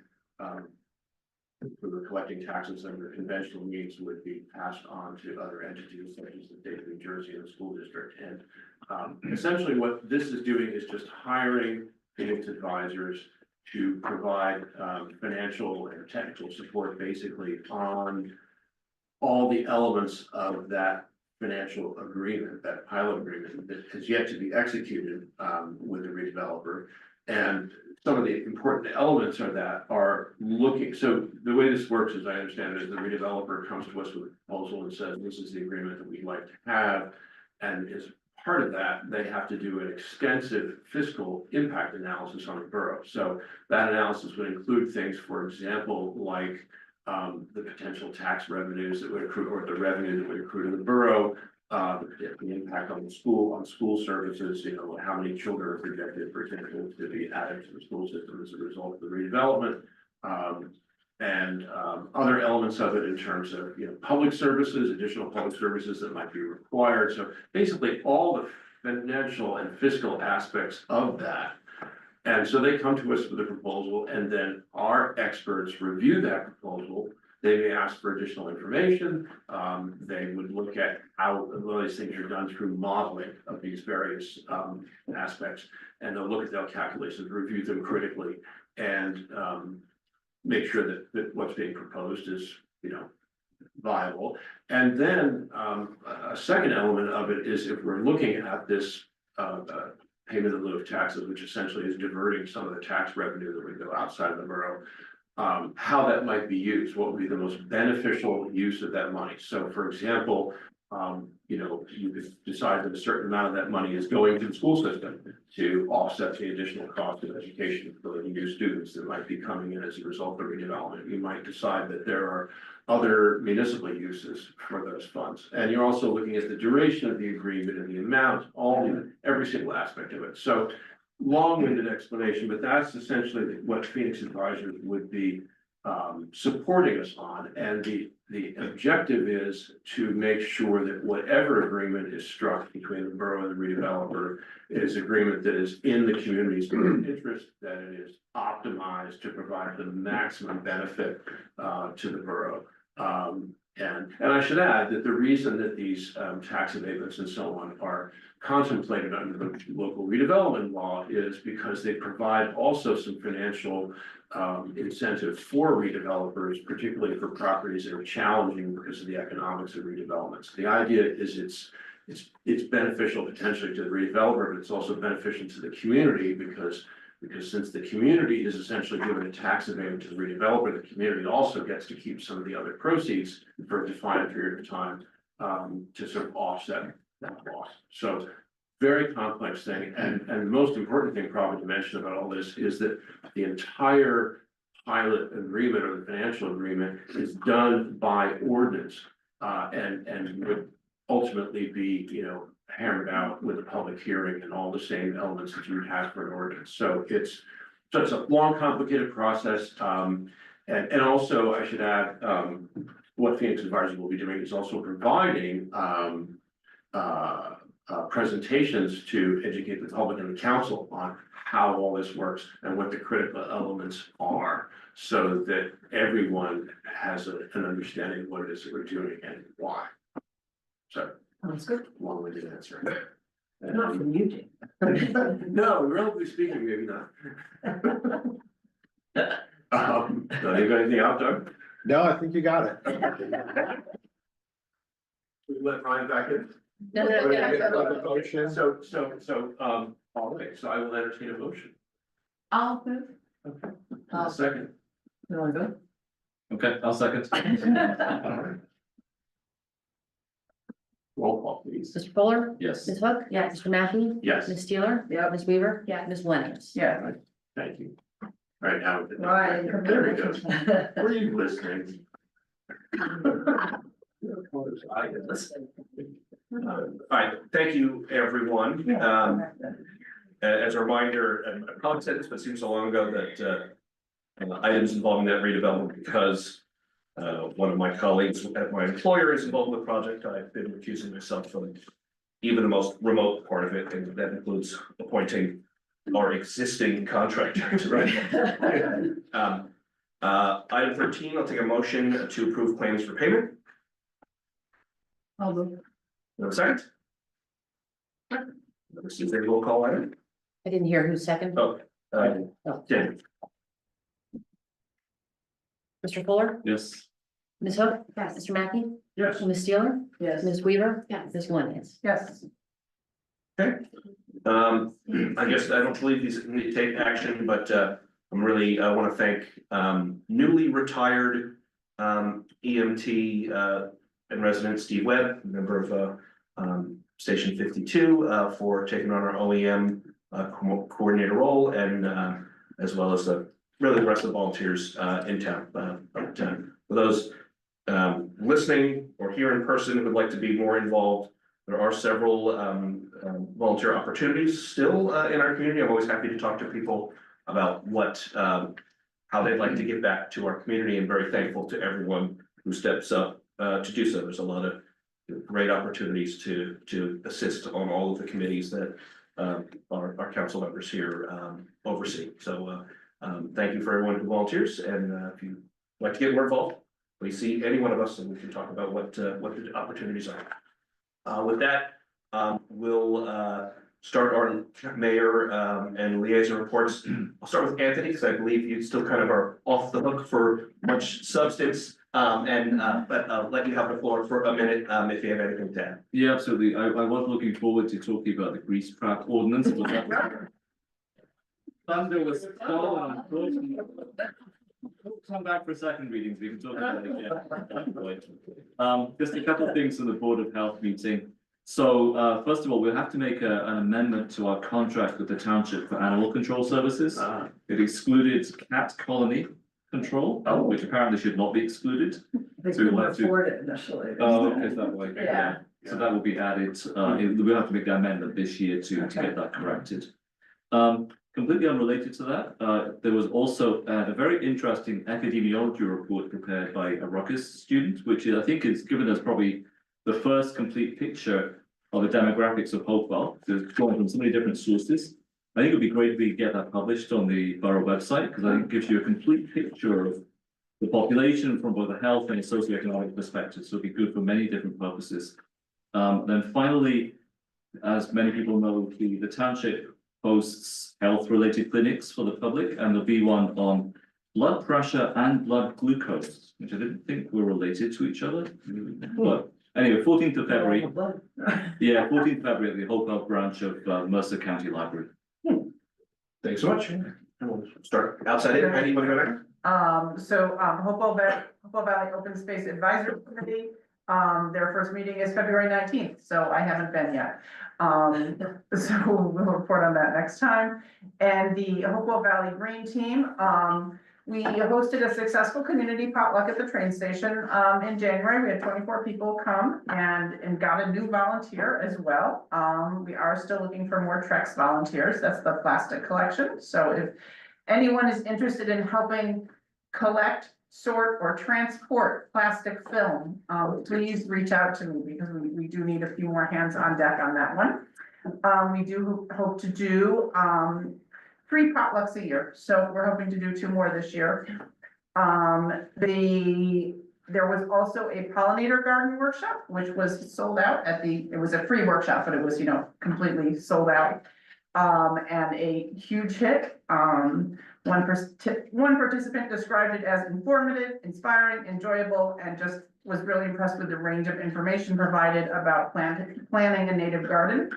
Speaker 5: for the collecting taxes under conventional means would be passed on to other entities such as the state of New Jersey and the school district. And essentially what this is doing is just hiring Phoenix advisors to provide financial and technical support basically on all the elements of that financial agreement, that pilot agreement that has yet to be executed with the redeveloper. And some of the important elements of that are looking, so the way this works, as I understand it, is the redeveloper comes to us with a proposal and says, this is the agreement that we'd like to have. And as part of that, they have to do an extensive fiscal impact analysis on the borough. So that analysis would include things, for example, like the potential tax revenues that would accrue, or the revenue that would accrue to the borough, the impact on the school services, you know, how many children are projected, for example, to be added to the school system as a result of the redevelopment. And other elements of it in terms of, you know, public services, additional public services that might be required. So basically all the financial and fiscal aspects of that. And so they come to us with a proposal, and then our experts review that proposal. They may ask for additional information. They would look at how a lot of these things are done through modeling of these various aspects. And they'll calculations, review them critically, and make sure that what's being proposed is, you know, viable. And then a second element of it is if we're looking at this payment in lieu of taxes, which essentially is diverting some of the tax revenue that would go outside of the borough, how that might be used, what would be the most beneficial use of that money. So for example, you know, you could decide that a certain amount of that money is going to the school system to offset the additional cost of education for the new students that might be coming in as a result of redevelopment. You might decide that there are other municipal uses for those funds. And you're also looking at the duration of the agreement and the amount, every single aspect of it. So long-winded explanation, but that's essentially what Phoenix Advisors would be supporting us on. And the objective is to make sure that whatever agreement is struck between the borough and the redeveloper is agreement that is in the community's interest, that it is optimized to provide the maximum benefit to the borough. And I should add that the reason that these tax abatements and so on are contemplated under the local redevelopment law is because they provide also some financial incentive for redevelopers, particularly for properties that are challenging because of the economics of redevelopments. The idea is it's beneficial potentially to the redeveloper, but it's also beneficial to the community because since the community is essentially given a tax abatement to the redeveloper, the community also gets to keep some of the other proceeds for a defined period of time to sort of offset that loss. So very complex thing. And the most important thing probably to mention about all this is that the entire pilot agreement or the financial agreement is done by ordinance and would ultimately be, you know, hammered out with a public hearing and all the same elements that you would have for an ordinance. So it's a long, complicated process. And also I should add, what Phoenix Advisors will be doing is also providing presentations to educate the public and the council on how all this works and what the critical elements are, so that everyone has an understanding of what it is that we're doing and why. So.
Speaker 2: That's good.
Speaker 5: Long-winded answer.
Speaker 2: Not from you, Jim.
Speaker 5: No, relatively speaking, maybe not. Don't you got anything out, Doug?
Speaker 9: No, I think you got it.
Speaker 5: We let Ryan back in.
Speaker 2: No, no, no.
Speaker 5: All right, so I will entertain a motion.
Speaker 7: I'll move.
Speaker 5: A second.
Speaker 10: Okay, I'll second.
Speaker 5: All right. Roll call, please.
Speaker 2: Mr. Fuller.
Speaker 10: Yes.
Speaker 2: Ms. Hook.
Speaker 7: Yes.
Speaker 2: Mr. Mackey.
Speaker 5: Yes,
Speaker 2: Ms. Steeler.
Speaker 8: Yep.
Speaker 2: Ms. Weaver.
Speaker 7: Yes.
Speaker 2: Ms. Williams.
Speaker 8: Yeah.
Speaker 5: thank you. All right, now.
Speaker 8: Right.
Speaker 5: There we go. Were you listening? All right, thank you, everyone. As a reminder, and I probably said this, but it seems so long ago that items involving that redevelopment, because one of my colleagues at my employer is involved in the project, I've been recusing myself from even the most remote part of it, and that includes appointing our existing contractors, right? Item 13, I'll take a motion to approve claims for payment.
Speaker 8: I'll move.
Speaker 5: No second? This is a roll call item.
Speaker 2: I didn't hear who's second.
Speaker 5: Oh,
Speaker 2: Oh.
Speaker 5: Dan.
Speaker 2: Mr. Fuller.
Speaker 10: Yes.
Speaker 2: Ms. Hook.
Speaker 7: Yes.
Speaker 2: Mr. Mackey.
Speaker 5: Yes.
Speaker 2: Ms. Steeler.
Speaker 8: Yes.
Speaker 2: Ms. Weaver.
Speaker 7: Yes.
Speaker 2: Ms. Williams.
Speaker 8: Yes.
Speaker 1: I guess I don't believe these need to take action, but I'm really, I want to thank newly retired EMT and resident Steve Webb, member of Station 52, for taking on our OEM coordinator role, and as well as really the rest of the volunteers in town. But for those listening or here in person who would like to be more involved, there are several volunteer opportunities still in our community. I'm always happy to talk to people about what how they'd like to give back to our community, and very thankful to everyone who steps up to do so. There's a lot of great opportunities to assist on all of the committees that our council members here oversee. So thank you for everyone who volunteers, and if you'd like to get more involved, please see any one of us and we can talk about what the opportunities are. With that, we'll start our mayor and liaison reports. I'll start with Anthony, because I believe you still kind of are off the hook for much substance. But I'll let you have the floor for a minute if you have anything to add.
Speaker 10: Yeah, absolutely. I was looking forward to talking about the grease trap ordinance, but that thunder was stolen, unfortunately. We'll come back for a second reading, so we can talk about it again. Just a couple of things from the Board of Health meeting. So, first of all, we'll have to make an amendment to our contract with the township for animal control services. It excluded cat colony control, which apparently should not be excluded.
Speaker 8: They
Speaker 10: So we'll
Speaker 8: couldn't
Speaker 10: have to-
Speaker 8: afford it initially.
Speaker 10: Oh, okay, is that way?
Speaker 8: Yeah.
Speaker 10: So that will be added, we'll have to make the amendment this year to get that corrected. Completely unrelated to that, there was also a very interesting epidemiology report prepared by a Ruckus student, which I think is given us probably the first complete picture of the demographics of Hopewell. It's drawn from so many different sources. I think it'd be great if we get that published on the borough website, because I think it gives you a complete picture of the population from both a health and a socioeconomic perspective, so it'd be good for many different purposes. Then finally, as many people know, the township hosts health-related clinics for the public, and there'll be one on blood pressure and blood glucose, which I didn't think were related to each other. But anyway, 14th of February, yeah, 14th of February at the Hopewell branch of Mercer County Library.
Speaker 1: Thanks so much. We'll start outside in. Anybody got it?
Speaker 8: Hopewell Valley Open Space Advisory Committee, their first meeting is February 19th, so I haven't been yet. So we'll report on that next time. And the Hopewell Valley Green Team, we hosted a successful community potluck at the train station, in January. We had 24 people come and got a new volunteer as well. We are still looking for more Trex volunteers. That's the plastic collection. So if anyone is interested in helping collect, sort, or transport plastic film, please reach out to me, because we do need a few more hands on deck on that one. We do hope to do 3 potlucks a year, so we're hoping to do 2 more this year. There was also a pollinator garden workshop, which was sold out it was a free workshop, but it was, completely sold out. And a huge hit. One participant described it as informative, inspiring, enjoyable, and just was really impressed with the range of information provided about planting a native garden.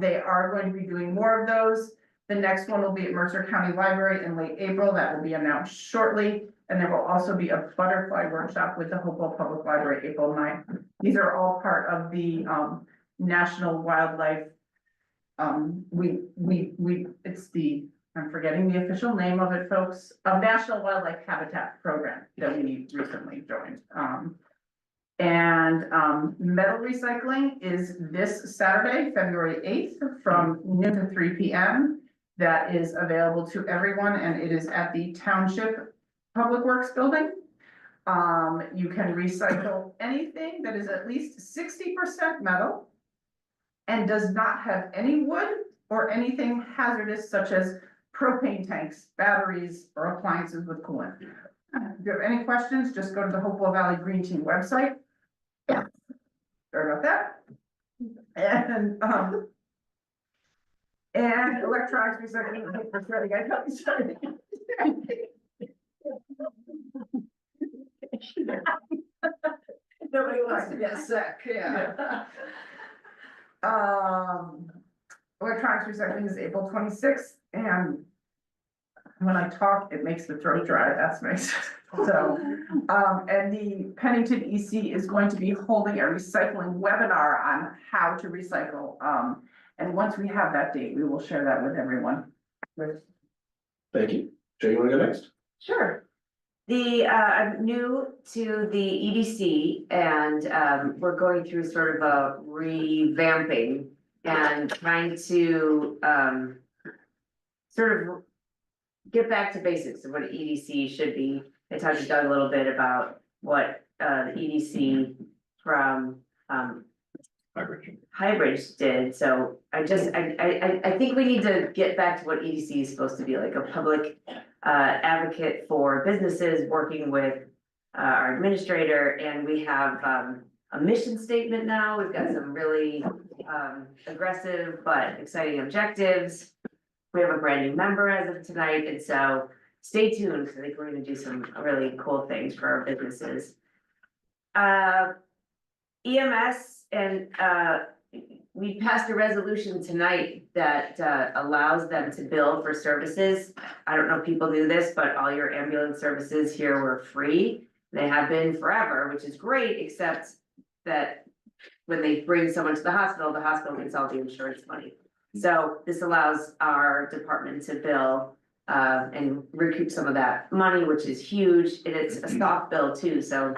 Speaker 8: They are going to be doing more of those. The next one will be at Mercer County Library in late April. That will be announced shortly. And there will also be a butterfly workshop with the Hopewell Public Library, April 9th. These are all part of the National Wildlife. It's the, I'm forgetting the official name of it, folks, National Wildlife Habitat Program that we recently joined. Metal recycling is this Saturday, February 8th, from noon to 3 p.m. That is available to everyone, and it is at the Township Public Works Building. You can recycle anything that is at least 60% metal and does not have any wood or anything hazardous such as propane tanks, batteries, or appliances with coolant. If you have any questions, just go to the Hopewell Valley Green Team website. Sorry about that. And electronics recycling, paper shredding, I know, sorry.
Speaker 3: Nobody wants to get sick, yeah.
Speaker 8: Electronics recycling is April 26th, and when I talk, it makes the throat dry, that's nice. So, and the Pennington EC is going to be holding a recycling webinar on how to recycle. And once we have that date, we will share that with everyone.
Speaker 5: Thank you. Jay, you wanna go next?
Speaker 11: Sure. I'm new to the EDC and, we're going through sort of a revamping and trying to, sort of get back to basics of what EDC should be. I talked to Doug a little bit about what, the EDC from, Highbridge did, so I think we need to get back to what EDC is supposed to be, like a public advocate for businesses working with our administrator, and we have a mission statement now. We've got some really aggressive but exciting objectives. We have a brand new member as of tonight, and so stay tuned, because I think we're gonna do some really cool things for our businesses. EMS and we passed a resolution tonight that allows them to bill for services. I don't know if people knew this, but all your ambulance services here were free. They have been forever, which is great, except that when they bring someone to the hospital gets all the insurance money. So this allows our department to bill and recoup some of that money, which is huge, and it's a soft bill too, so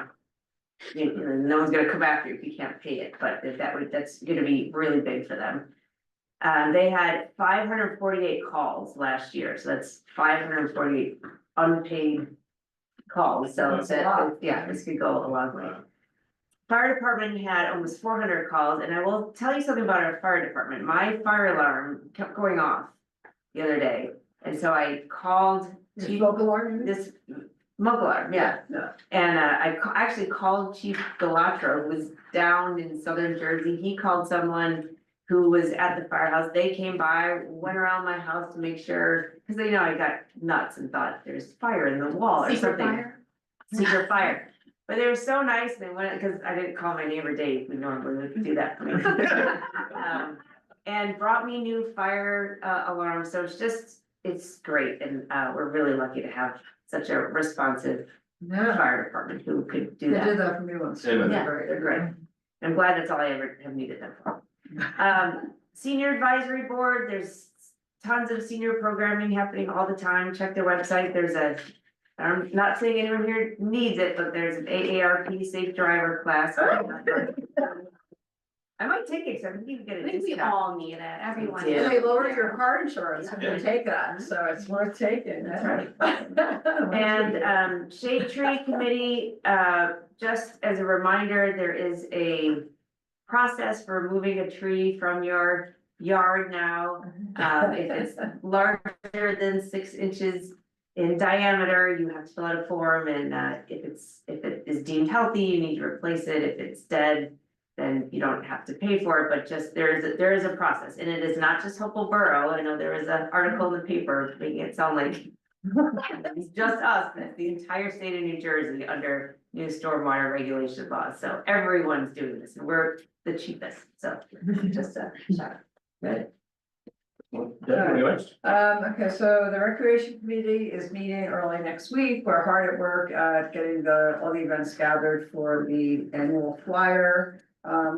Speaker 11: you know, no one's gonna come after you if you can't pay it, but that's gonna be really big for them. They had 548 calls last year, so that's 548 unpaid calls, so
Speaker 8: That's a lot.
Speaker 11: yeah, this could go a long way. Fire department had almost 400 calls, and I will tell you something about our fire department. My fire alarm kept going off the other day, and so I called Chief. This smoke alarm, yeah. And I actually called Chief Galatro, who was down in southern Jersey. He called someone who was at the firehouse. They came by, went around my house to make sure, because they know I got nuts and thought there's fire in the wall or something. Secret fire. But they were so nice, and they went, because I didn't call my neighbor Dave, we normally would do that for me. And brought me new fire alarms, so it's great, and we're really lucky to have such a responsive fire department who could do that.
Speaker 8: They did that for me once.
Speaker 5: Amen.
Speaker 11: Yeah, they're great. I'm glad that's all I ever have needed them for. Senior Advisory Board, there's tons of senior programming happening all the time. Check their website. I'm not saying anyone here needs it, but there's an AARP safe driver class. I might take it, because I think you can get a
Speaker 7: I think we
Speaker 11: discount.
Speaker 7: all need it, everyone.
Speaker 11: Yeah.
Speaker 3: They lower your car insurance when you take that, so it's worth taking.
Speaker 11: That's right. And Shade Tree Committee, just as a reminder, there is a process for moving a tree from your yard now. If it's larger than 6 inches in diameter, you have to fill out a form, and if it is deemed healthy, you need to replace it. If it's dead, then you don't have to pay for it, but just there is a process, and it is not just Hopewell Borough. I know there was an article in the paper making it sound like it's just us, it's the entire state of New Jersey under new stormwater regulation laws, so everyone's doing this, and we're the cheapest, so just a shout out.
Speaker 5: Definitely, anyways.
Speaker 8: Okay, so the recreation committee is meeting early next week. We're hard at work at getting all the events gathered for the annual flyer.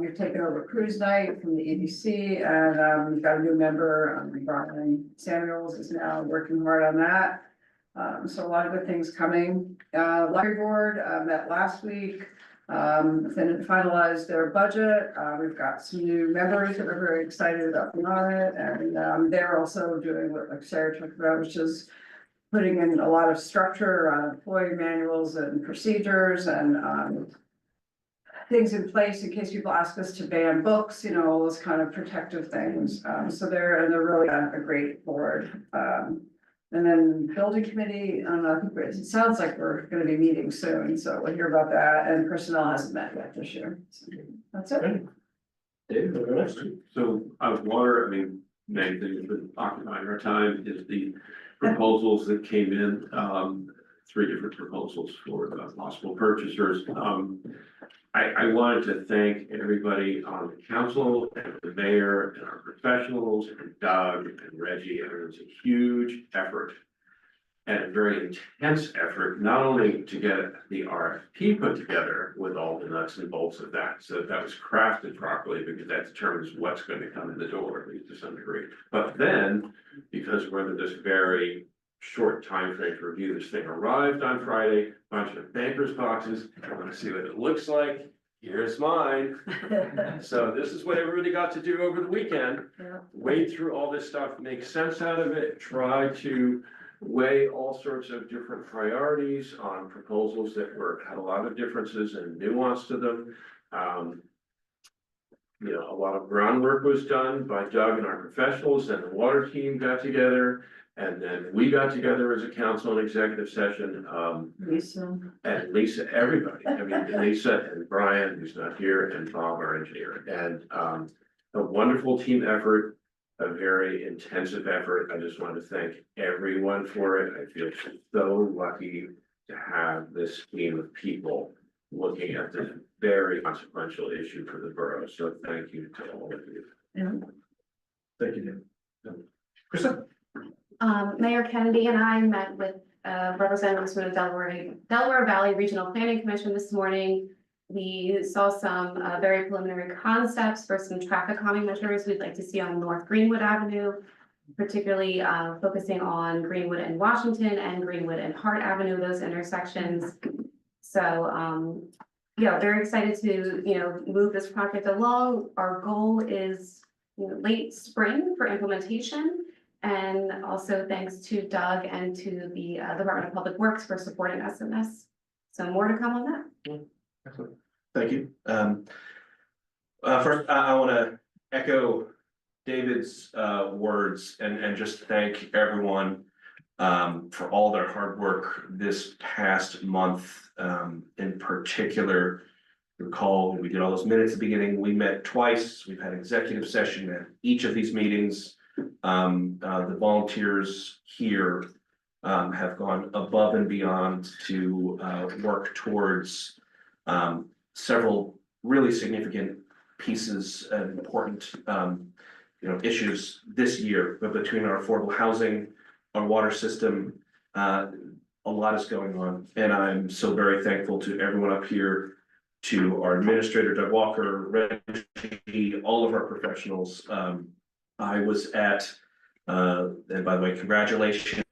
Speaker 8: We've taken over cruise night from the EDC and, we've got a new member, Brian Samuels is now working hard on that. So a lot of good things coming. Library board, met last week. Then finalized their budget. We've got some new members that are very excited about being on it, and they're also doing what like Sarah talked about, which is putting in a lot of structure on employee manuals and procedures and things in place in case people ask us to ban books, you know, all those kind of protective things. So they're really a great board. And then building committee, I don't know, I think it sounds like we're gonna be meeting soon, so we'll hear about that, and personnel hasn't met yet this year. So that's it.
Speaker 5: Dave, you're next. So water, I mean, main thing that's been occupying our time is the proposals that came in, 3 different proposals for the possible purchasers. I wanted to thank everybody on the council and the mayor and our professionals and Doug and Reggie. And it was a huge effort and a very intense effort, not only to get the RFP put together with all the nuts and bolts of that, so that was crafted properly, because that determines what's going to come in the door, at least to some degree. But then, because we're in this very short time frame to review, this thing arrived on Friday, bunch of bankers boxes. I want to see what it looks like. Here's mine. So this is what everybody got to do over the weekend.
Speaker 8: Yeah.
Speaker 5: Wade through all this stuff, make sense out of it, try to weigh all sorts of different priorities on proposals that had a lot of differences and nuance to them. You know, a lot of groundwork was done by Doug and our professionals, and the water team got together. And then we got together as a council in executive session,
Speaker 8: Lisa.
Speaker 5: and Lisa, everybody, I mean, Lisa and Brian, who's not here, and Bob, our engineer, and a wonderful team effort, a very intensive effort. I just want to thank everyone for it. I feel so lucky to have this team of people looking at this very consequential issue for the borough. So thank you to all of you.
Speaker 8: Yeah.
Speaker 5: Thank you, Dave. Krista?
Speaker 7: Mayor Kennedy and I met with representatives from the Delaware Valley Regional Planning Commission this morning. We saw some very preliminary concepts for some traffic calming measures we'd like to see on North Greenwood Avenue, particularly focusing on Greenwood and Washington and Greenwood and Hart Avenue, those intersections. So yeah, very excited to, you know, move this project along. Our goal is, you know, late spring for implementation. And also thanks to Doug and to the Department of Public Works for supporting us in this. So more to come on that.
Speaker 1: Excellent. Thank you. First, I want to echo David's words and just thank everyone for all their hard work this past month. In particular, recall we did all those minutes at the beginning. We met twice. We've had executive session at each of these meetings. The volunteers here have gone above and beyond to work towards several really significant pieces and important issues this year. But between our affordable housing, our water system, a lot is going on, and I'm so very thankful to everyone up here, to our administrator Doug Walker, Reggie, all of our professionals. I was at, and by the way, congratulations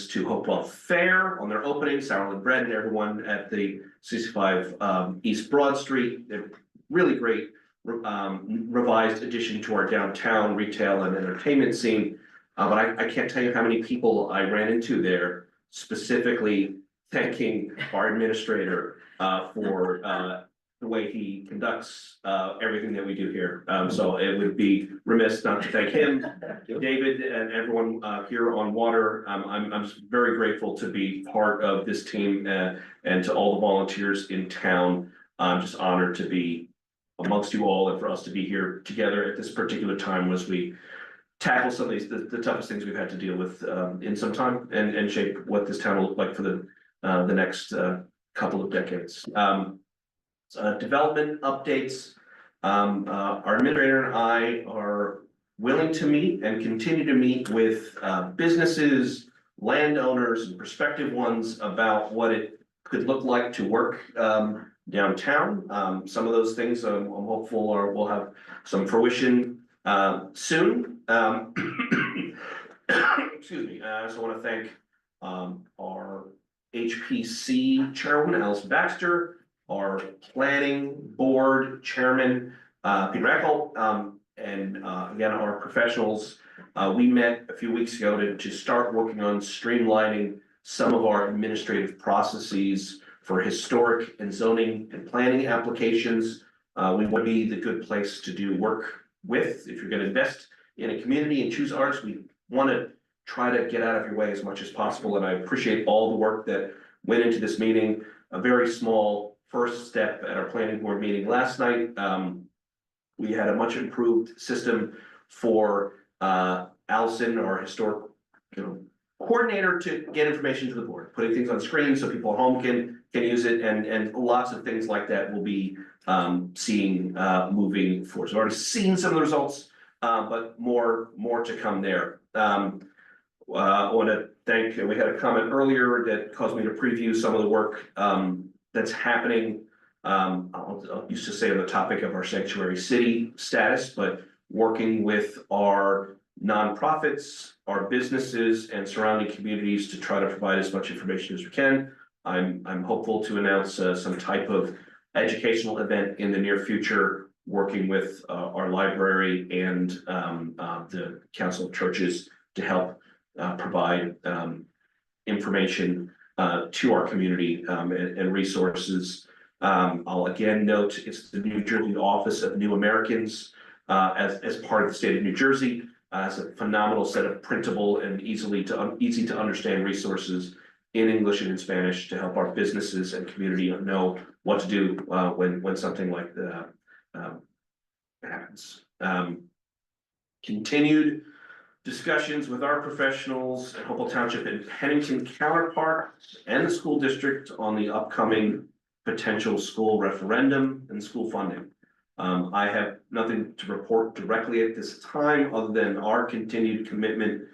Speaker 1: to Hopewell Fair on their opening, Sourland Bread, and everyone at the 65 East Broad Street. They're really great revised addition to our downtown retail and entertainment scene. But I can't tell you how many people I ran into there, specifically thanking our administrator for the way he conducts everything that we do here. So it would be remiss not to thank him, David, and everyone here on water. I'm very grateful to be part of this team and to all the volunteers in town. I'm just honored to be amongst you all and for us to be here together at this particular time as we tackle some of these, the toughest things we've had to deal with in some time and shape what this town will look like for the next couple of decades. Development updates. Our administrator and I are willing to meet and continue to meet with businesses, landowners, and prospective ones about what it could look like to work downtown. Some of those things I'm hopeful will have some fruition soon. Excuse me. I also want to thank our HPC chairwoman, Alice Baxter, our planning board chairman, Peter Eckel, and again, our professionals. We met a few weeks ago to start working on streamlining some of our administrative processes for historic and zoning and planning applications. We would be the good place to do work with. If you're gonna invest in a community and choose ours, we wanna try to get out of your way as much as possible, and I appreciate all the work that went into this meeting. A very small first step at our planning board meeting last night. We had a much improved system for Allison, our historic, coordinator, to get information to the board, putting things on screen so people at home can use it, and lots of things like that will be seeing moving forward. So I've already seen some of the results, but more to come there. I want to thank, we had a comment earlier that caused me to preview some of the work that's happening. I'll used to say on the topic of our sanctuary city status, but working with our nonprofits, our businesses, and surrounding communities to try to provide as much information as we can. I'm hopeful to announce some type of educational event in the near future, working with our library and the Council of Churches to help provide information to our community and resources. I'll again note it's the New Jersey Office of New Americans as part of the state of New Jersey. It's a phenomenal set of printable and easy to understand resources in English and in Spanish to help our businesses and community know what to do when something like that happens. Continued discussions with our professionals at Hopewell Township and Pennington counterparts and the school district on the upcoming potential school referendum and school funding. I have nothing to report directly at this time, other than our continued commitment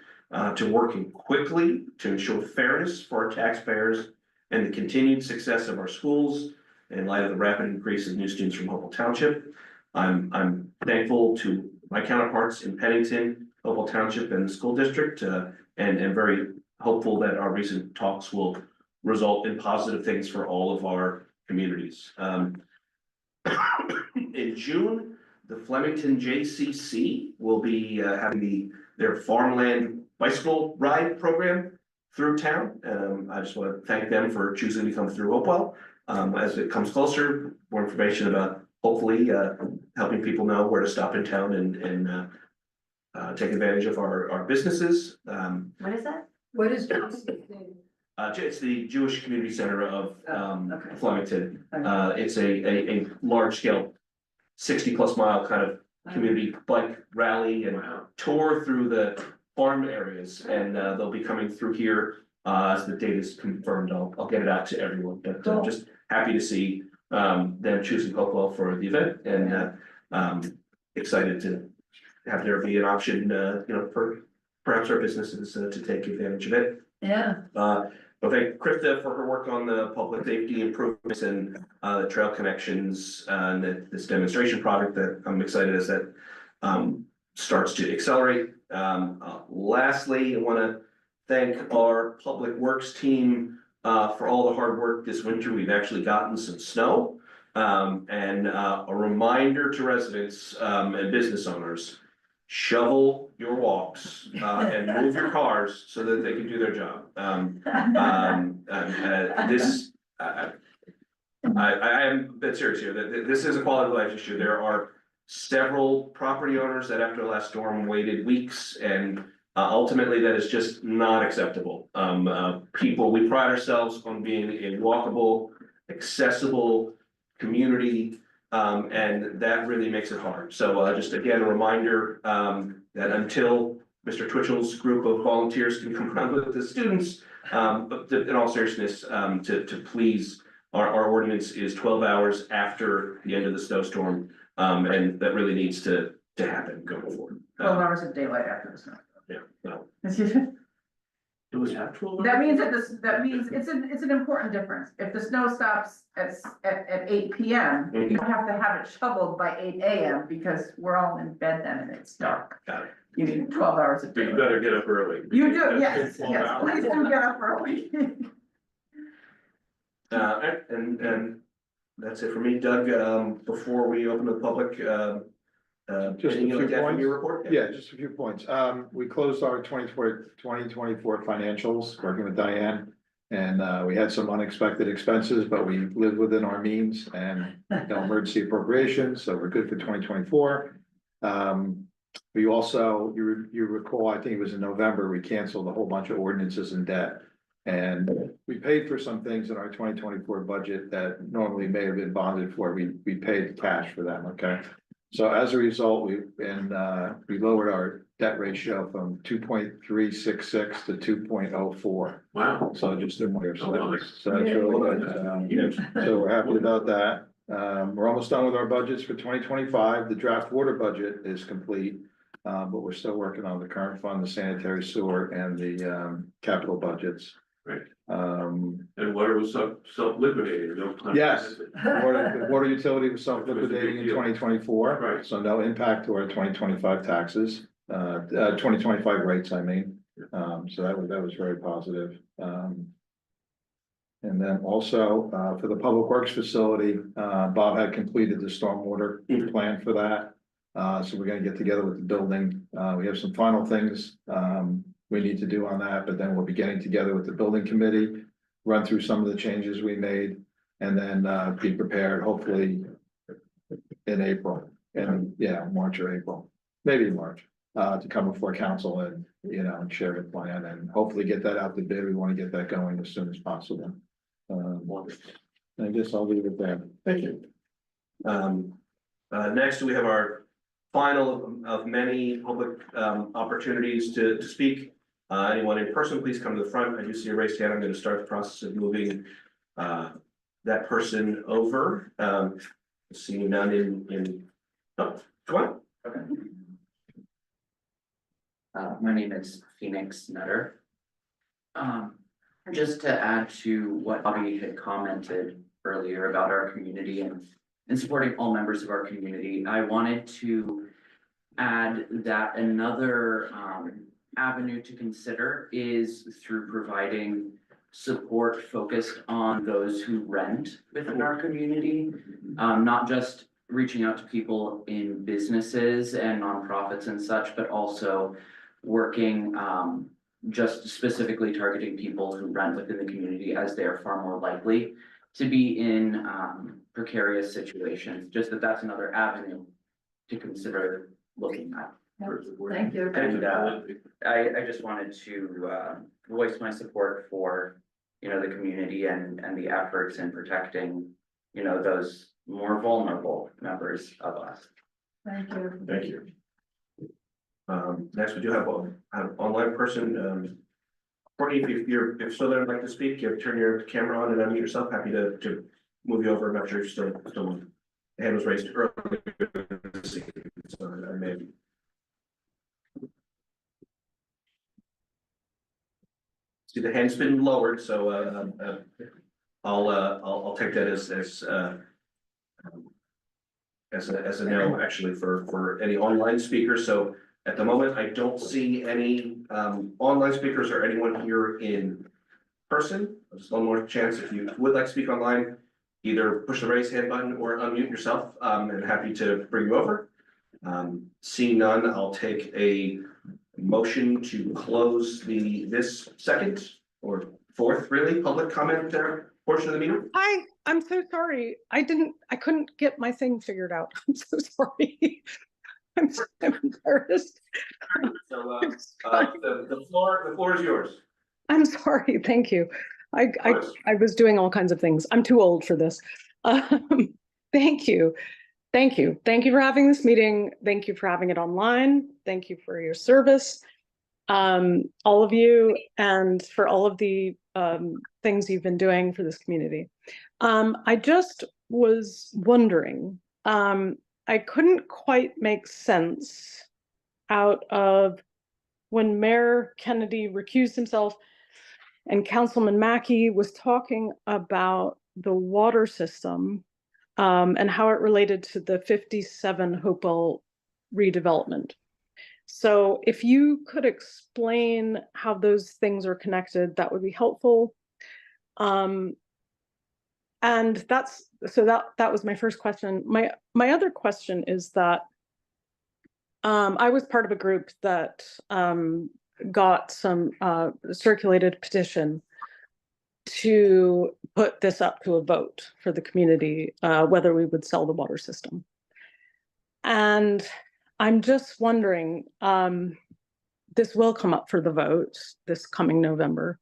Speaker 1: to working quickly to ensure fairness for our taxpayers and the continued success of our schools in light of the rapid increase of new students from Hopewell Township. I'm thankful to my counterparts in Pennington, Hopewell Township, and the school district, and very hopeful that our recent talks will result in positive things for all of our communities. In June, the Flemington JCC will be having their farmland bicycle ride program through town. I just want to thank them for choosing to come through Hopewell. As it comes closer, more information about hopefully helping people know where to stop in town and take advantage of our businesses.
Speaker 11: What is that?
Speaker 3: What is?
Speaker 1: It's the Jewish Community Center of
Speaker 11: Okay.
Speaker 1: Flemington. It's a large scale, 60+ mile kind of community bike rally and tour through the farm areas, and they'll be coming through here as the date is confirmed. I'll get it out to everyone, but just happy to see them choosing Hopewell for the event, and excited to have there be an option, for perhaps our businesses to take advantage of it.
Speaker 2: Yeah.
Speaker 1: Well, thank Krista for her work on the public safety improvements and the trail connections and this demonstration project that I'm excited as that starts to accelerate. Lastly, I want to thank our public works team for all the hard work this winter. We've actually gotten some snow, and a reminder to residents and business owners: shovel your walks and move your cars so that they can do their job. I am a bit serious here, that this is a quality of life issue. There are several property owners that after the last storm waited weeks, and ultimately that is just not acceptable. We pride ourselves on being a walkable, accessible community. And that really makes it hard. So just again, a reminder that until Mr. Twitchell's group of volunteers can come around with the students, but in all seriousness, to please our ordinance is 12 hours after the end of the snowstorm. And that really needs to happen going forward.
Speaker 8: 12 hours of daylight after the snow.
Speaker 1: Yeah, no.
Speaker 5: It was at 12
Speaker 8: That means that means it's an important difference. If the snow stops at 8 PM, you have to have it shoveled by 8 AM because we're all in bed then and it's dark.
Speaker 1: Got it.
Speaker 8: You need 12 hours of
Speaker 5: But you
Speaker 8: daylight.
Speaker 5: better get up early.
Speaker 8: You do,
Speaker 5: That's
Speaker 8: yes,
Speaker 5: 12
Speaker 8: yes,
Speaker 5: hours.
Speaker 8: please do get up early.
Speaker 1: And that's it for me. Doug, before we open to the public,
Speaker 9: Just a
Speaker 1: anything
Speaker 9: few
Speaker 1: like that from
Speaker 9: points.
Speaker 1: your report?
Speaker 9: Yeah, just a few points. We closed our 2024 financials, working with Diane. And we had some unexpected expenses, but we lived within our means and no emergency appropriations, so we're good for 2024. We also, you recall, I think it was in November, we canceled a whole bunch of ordinances and debt. And we paid for some things in our 2024 budget that normally may have been bonded for. We paid cash for them, okay? So as a result, we lowered our debt ratio from 2.366 to 2.04.
Speaker 5: Wow.
Speaker 9: So just a year, so
Speaker 5: Oh,
Speaker 9: that's really good. So we're happy about that. We're almost done with our budgets for 2025. The draft water budget is complete. But we're still working on the current fund, the sanitary sewer and the capital budgets.
Speaker 5: Right.
Speaker 9: Um,
Speaker 5: And water was self-liquidating, no pun.
Speaker 9: Yes.
Speaker 5: intended.
Speaker 9: the water utility was self-liquidating in 2024.
Speaker 5: Right.
Speaker 9: So no impact to our 2025 taxes, 2025 rates, I mean. So that was very positive. And then also, for the Public Works facility, Bob had completed the stormwater plan for that. So we're gonna get together with the building. We have some final things, we need to do on that, but then we'll be getting together with the building committee, run through some of the changes we made, and then, be prepared, hopefully in April, and yeah, March or April, maybe March, to come before council and, and share the plan and hopefully get that out to bid. We want to get that going as soon as possible. I guess I'll leave it there.
Speaker 1: Thank you. Next, we have our final of many public opportunities to speak. Anyone in person, please come to the front. I do see a raised hand. I'm going to start the process of moving that person over. Seeing none oh, come on.
Speaker 12: My name is Phoenix Nutter. Just to add to what Bobby had commented earlier about our community and supporting all members of our community, I wanted to add that another avenue to consider is through providing support focused on those who rent within our community, not just reaching out to people in businesses and nonprofits and such, but also working just specifically targeting people who rent within the community, as they are far more likely to be in precarious situations. Just that's another avenue to consider looking at.
Speaker 2: Thank you.
Speaker 12: And I just wanted to voice my support for, the community and the efforts in protecting, those more vulnerable members of us.
Speaker 2: Thank you.
Speaker 1: Thank you. Next, we do have an online person. Courtney, if you're still there and like to speak, you have to turn your camera on and unmute yourself. Happy to move you over. I'm not sure if you're still on. The hand was raised earlier. So I may. See, the hand's been lowered, so I'll take that as a no, actually, for any online speakers. So at the moment, I don't see any online speakers or anyone here in person. Just one more chance. If you would like to speak online, either push the raise hand button or unmute yourself. And happy to bring you over. Seeing none, I'll take a motion to close this second or fourth, really, public comment portion of the meeting.
Speaker 13: Hi, I'm so sorry. I couldn't get my thing figured out. I'm so sorry. I'm embarrassed.
Speaker 1: So the floor is yours.
Speaker 13: I'm sorry. Thank you. I was doing all kinds of things. I'm too old for this. Thank you. Thank you. Thank you for having this meeting. Thank you for having it online. Thank you for your service. All of you, and for all of the things you've been doing for this community. I just was wondering, I couldn't quite make sense out of when Mayor Kennedy recused himself and Councilman Mackey was talking about the water system and how it related to the 57 Hopewell redevelopment. So if you could explain how those things are connected, that would be helpful. And that was my first question. My other question is that I was part of a group that got some circulated petition to put this up to a vote for the community, whether we would sell the water system. And I'm just wondering, this will come up for the vote this coming November.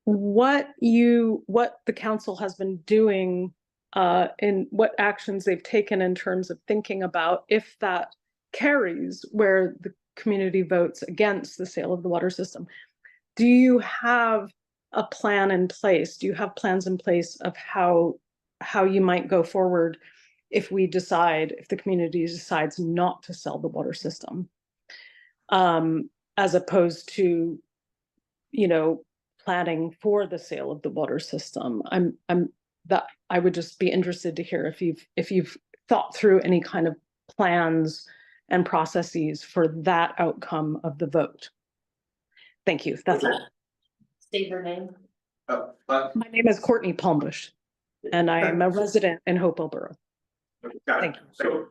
Speaker 13: What the council has been doing in what actions they've taken in terms of thinking about if that carries where the community votes against the sale of the water system. Do you have a plan in place? Do you have plans in place of how you might go forward if the community decides not to sell the water system, as opposed to, planning for the sale of the water system? I would just be interested to hear if you've thought through any kind of plans and processes for that outcome of the vote. Thank you. That's all.
Speaker 2: State your name.
Speaker 13: My name is Courtney Palmbush, and I am a resident in Hopewell Borough. Thank
Speaker 5: you.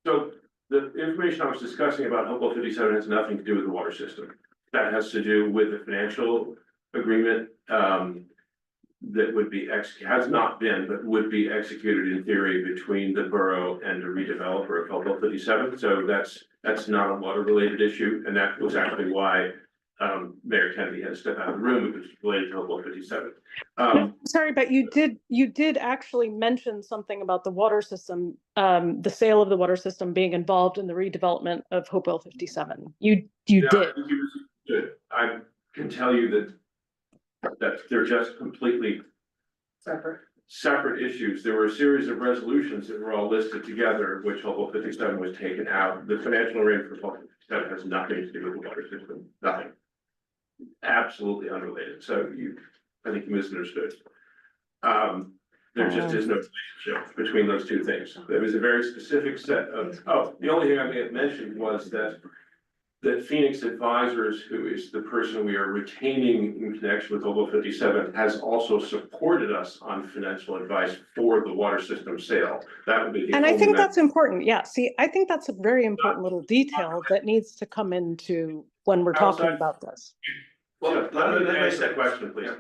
Speaker 5: So the information I was discussing about Hopewell 57 has nothing to do with the water system. That has to do with the financial agreement that would be has not been, but would be executed in theory between the borough and the redeveloper of Hopewell 57. So that's not a water related issue, and that was actually why Mayor Kennedy had to step out of the room, because it's related to Hopewell 57.
Speaker 13: Sorry, but you did actually mention something about the water system, the sale of the water system being involved in the redevelopment of Hopewell 57. You did.
Speaker 5: I can tell you that they're just completely separate issues. There were a series of resolutions that were all listed together, which Hopewell 57 was taken out. The financial arrangement for Hopewell 57 has nothing to do with the water system, nothing. Absolutely unrelated. So I think you misunderstood. There just is no relationship between those two things. There was a very specific set of, the only thing I may have mentioned was that Phoenix Advisors, who is the person we are retaining in connection with Hopewell 57, has also supported us on financial advice for the water system sale. That would be the
Speaker 13: and I think that's important. Yeah, see, I think that's a very important little detail that needs to come into when we're talking about this.
Speaker 5: Well, let me ask that question, please.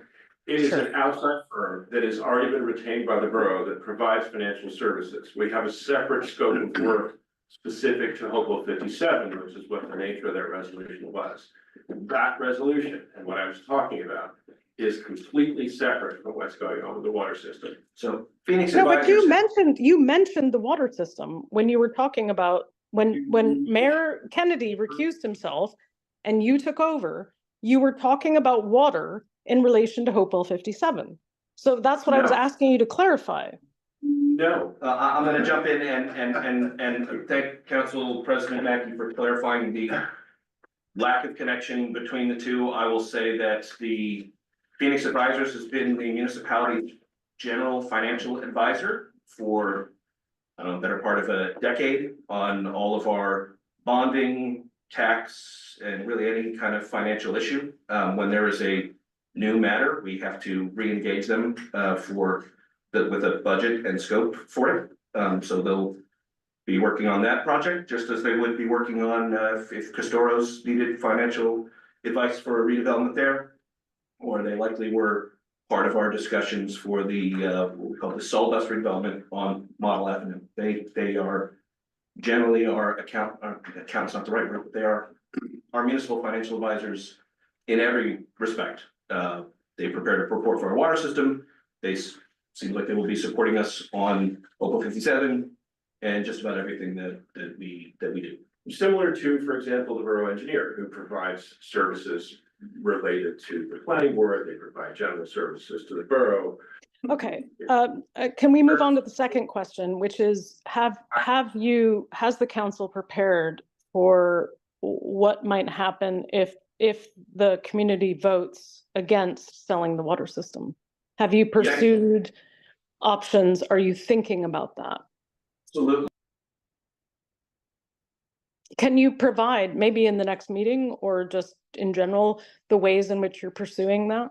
Speaker 5: It is an outside firm that has already been retained by the borough that provides financial services. We have a separate scope of work specific to Hopewell 57, which is what the nature of that resolution was. That resolution and what I was talking about is completely separate from what's going on with the water system.
Speaker 1: So Phoenix
Speaker 13: No, but
Speaker 1: Advisors.
Speaker 13: you mentioned the water system when you were talking about when Mayor Kennedy recused himself and you took over, you were talking about water in relation to Hopewell 57. So that's what I was asking you to clarify.
Speaker 1: No, I'm going to jump in and thank Council President Mackey for clarifying the lack of connection between the two. I will say that the Phoenix Advisors has been the municipality's general financial advisor for, I don't know, better part of a decade on all of our bonding, tax, and really any kind of financial issue. When there is a new matter, we have to re-engage them with a budget and scope for it. So they'll be working on that project, just as they would be working on if Castoros needed financial advice for a redevelopment there. Or they likely were part of our discussions for the what we call the Sawdust redevelopment on Model Avenue. They are generally our accountant's not the right word, but they are our municipal financial advisors in every respect. They prepared a report for our water system. They seem like they will be supporting us on Hopewell 57 and just about everything that we do. Similar to, for example, the borough engineer who provides services
Speaker 5: related to the planning board, they provide general services to the borough.
Speaker 13: Okay, can we move on to the second question, which is, has the council prepared for what might happen if the community votes against selling the water system? Have you pursued options? Are you thinking about that?
Speaker 1: Absolutely.
Speaker 13: Can you provide, maybe in the next meeting or just in general, the ways in which you're pursuing that?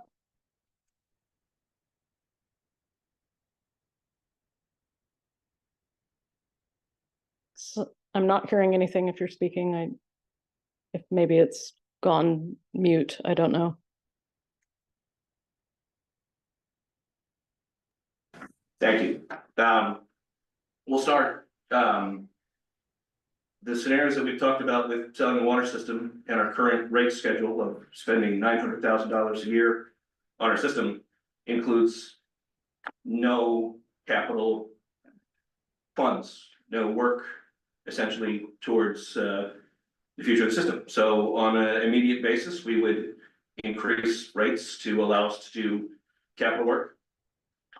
Speaker 13: So I'm not hearing anything if you're speaking. If maybe it's gone mute, I don't know.
Speaker 1: Thank you. We'll start, the scenarios that we've talked about with selling the water system and our current rate schedule of spending $900,000 a year on our system includes no capital funds, no work essentially towards the future of the system. So on an immediate basis, we would increase rates to allow us to do capital work.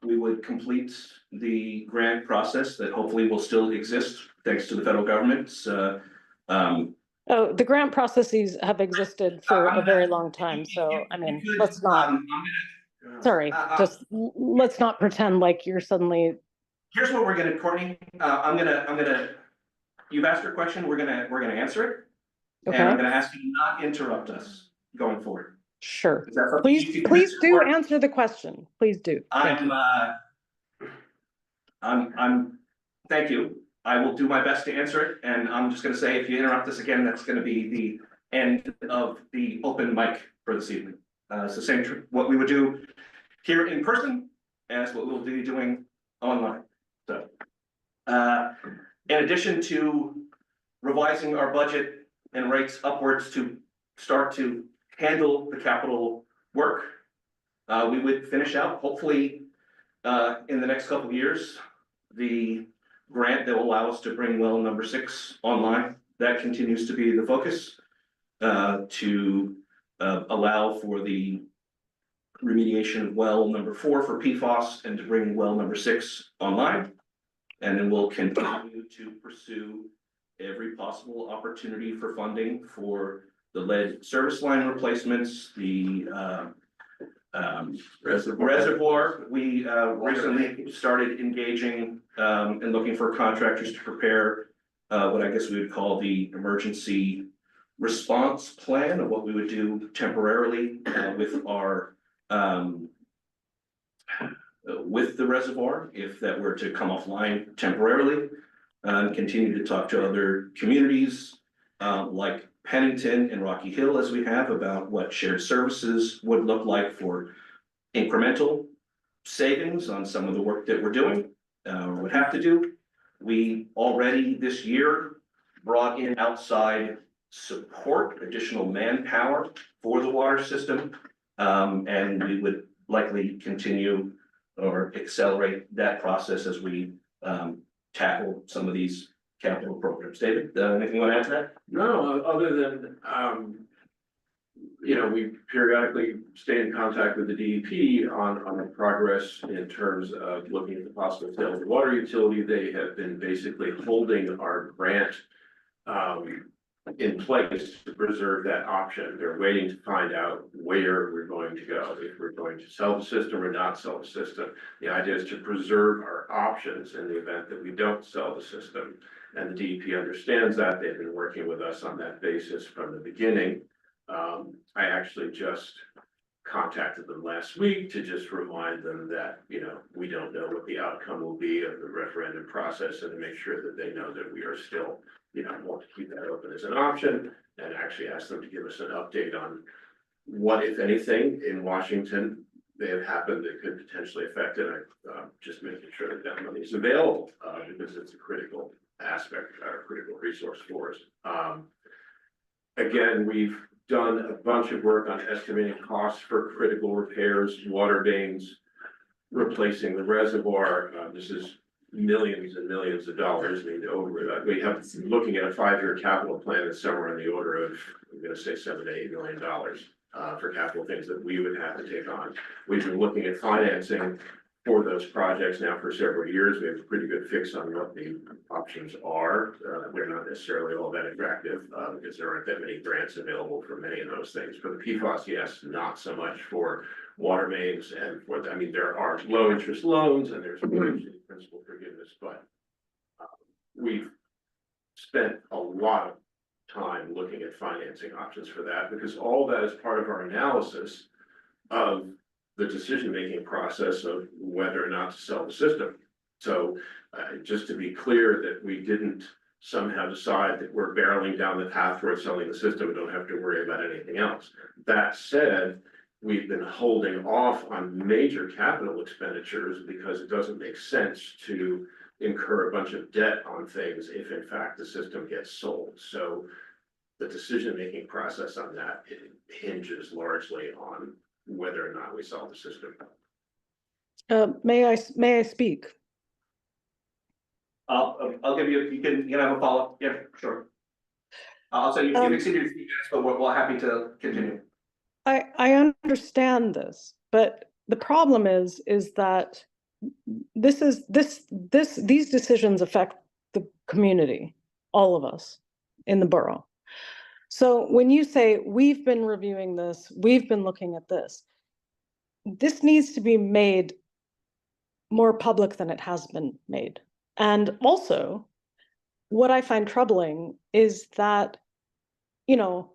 Speaker 1: We would complete the grant process that hopefully will still exist thanks to the federal government's.
Speaker 13: Oh, the grant processes have existed for a very long time. So, I mean, let's not, sorry, just let's not pretend like you're suddenly.
Speaker 1: Here's what we're gonna, Courtney, you've asked your question, we're gonna answer it. And I'm
Speaker 13: Okay,
Speaker 1: gonna ask you to not interrupt us going forward.
Speaker 13: sure.
Speaker 1: Is that something you
Speaker 13: Please,
Speaker 1: can
Speaker 13: please do
Speaker 1: support?
Speaker 13: answer the question. Please do. Thank you.
Speaker 1: Thank you. I will do my best to answer it, and I'm just gonna say, if you interrupt us again, that's gonna be the end of the open mic for this evening. It's the same, what we would do here in person as what we'll be doing online. So, in addition to revising our budget and rates upwards to start to handle the capital work, we would finish out, hopefully, in the next couple of years, the grant that will allow us to bring well number 6 online. That continues to be the focus, to allow for the remediation of well number 4 for PFAS and to bring well number 6 online. And then we'll continue to pursue every possible opportunity for funding for the lead service line replacements, the reservoir. We recently started engaging and looking for contractors to prepare what I guess we would call the emergency response plan of what we would do temporarily with our with the reservoir, if that were to come offline temporarily. Continue to talk to other communities like Pennington and Rocky Hill, as we have, about what shared services would look like for incremental savings on some of the work that we're doing or would have to do. We already this year brought in outside support, additional manpower for the water system. And we would likely continue or accelerate that process as we tackle some of these capital programs. David, anything you want to add to that?
Speaker 5: No, other than, we periodically stay in contact with the DEP on the progress in terms of looking at the possible sale of the water utility. They have been basically holding our grant in place to preserve that option. They're waiting to find out where we're going to go, if we're going to sell the system or not sell the system. The idea is to preserve our options in the event that we don't sell the system. And the DEP understands that. They've been working with us on that basis from the beginning. I actually just contacted them last week to just remind them that, we don't know what the outcome will be of the referendum process, and to make sure that they know that we are still, want to keep that open as an option, and actually ask them to give us an update on what, if anything, in Washington may have happened that could potentially affect it. Just making sure that that money is available, because it's a critical aspect, or a critical resource for us. Again, we've done a bunch of work on estimating costs for critical repairs, water mains, replacing the reservoir. This is millions and millions of dollars. We have looking at a 5-year capital plan that's somewhere in the order of, I'm gonna say $7 to $8 million. for capital things that we would have to take on. We've been looking at financing for those projects now for several years. We have a pretty good fix on what the options are. They're not necessarily all that attractive, because there aren't that many grants available for many of those things. For the PFAS, yes, not so much for water mains and for, I mean, there are low interest loans and there's principal forgiveness, but we've spent a lot of time looking at financing options for that, because all that is part of our analysis of the decision-making process of whether or not to sell the system. So just to be clear that we didn't somehow decide that we're barreling down the path towards selling the system, we don't have to worry about anything else. That said, we've been holding off on major capital expenditures because it doesn't make sense to incur a bunch of debt on things if in fact the system gets sold. So the decision-making process on that hinges largely on whether or not we sell the system.
Speaker 13: May I speak?
Speaker 1: I'll give you, you can have a follow-up, yeah, sure. I'll say you've exceeded your 3 minutes, but we're happy to continue.
Speaker 13: I understand this, but the problem is that these decisions affect the community, all of us in the borough. So when you say we've been reviewing this, we've been looking at this, this needs to be made more public than it has been made. And also, what I find troubling is that, you know,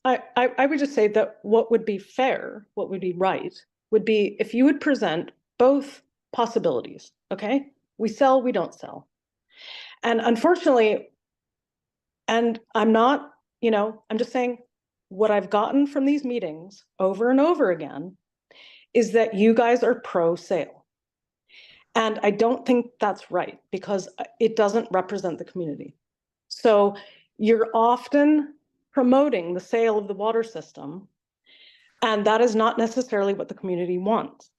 Speaker 13: I would just say that what would be fair, what would be right, would be if you would present both possibilities, okay? We sell, we don't sell. And unfortunately, and I'm not, you know, I'm just saying what I've gotten from these meetings over and over again is that you guys are pro-sale. And I don't think that's right because it doesn't represent the community. So you're often promoting the sale of the water system, and that is not necessarily what the community wants.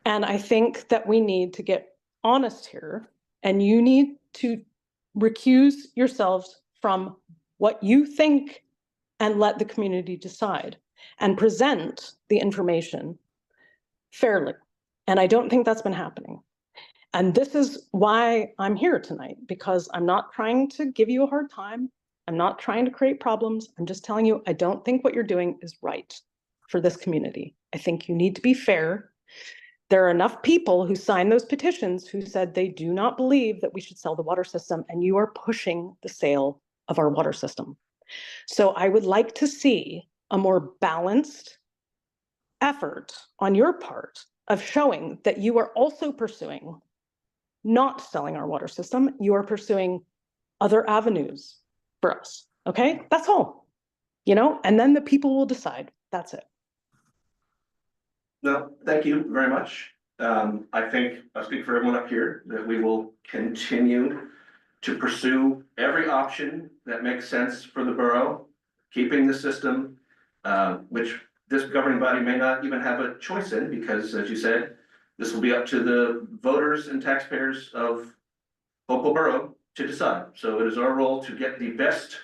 Speaker 13: And I think that we need to get honest here, and you need to recuse yourselves from what you think and let the community decide and present the information fairly. And I don't think that's been happening. And this is why I'm here tonight, because I'm not trying to give you a hard time. I'm not trying to create problems. I'm just telling you, I don't think what you're doing is right for this community. I think you need to be fair. There are enough people who signed those petitions who said they do not believe that we should sell the water system, and you are pushing the sale of our water system. So I would like to see a more balanced effort on your part of showing that you are also pursuing not selling our water system. You are pursuing other avenues for us. Okay, that's all, you know, and then the people will decide. That's it.
Speaker 1: No, thank you very much. I think I'll speak for everyone up here that we will continue to pursue every option that makes sense for the borough, keeping the system, which this governing body may not even have a choice in, because as you said, this will be up to the voters and taxpayers of Hopewell Borough to decide. So it is our role to get the best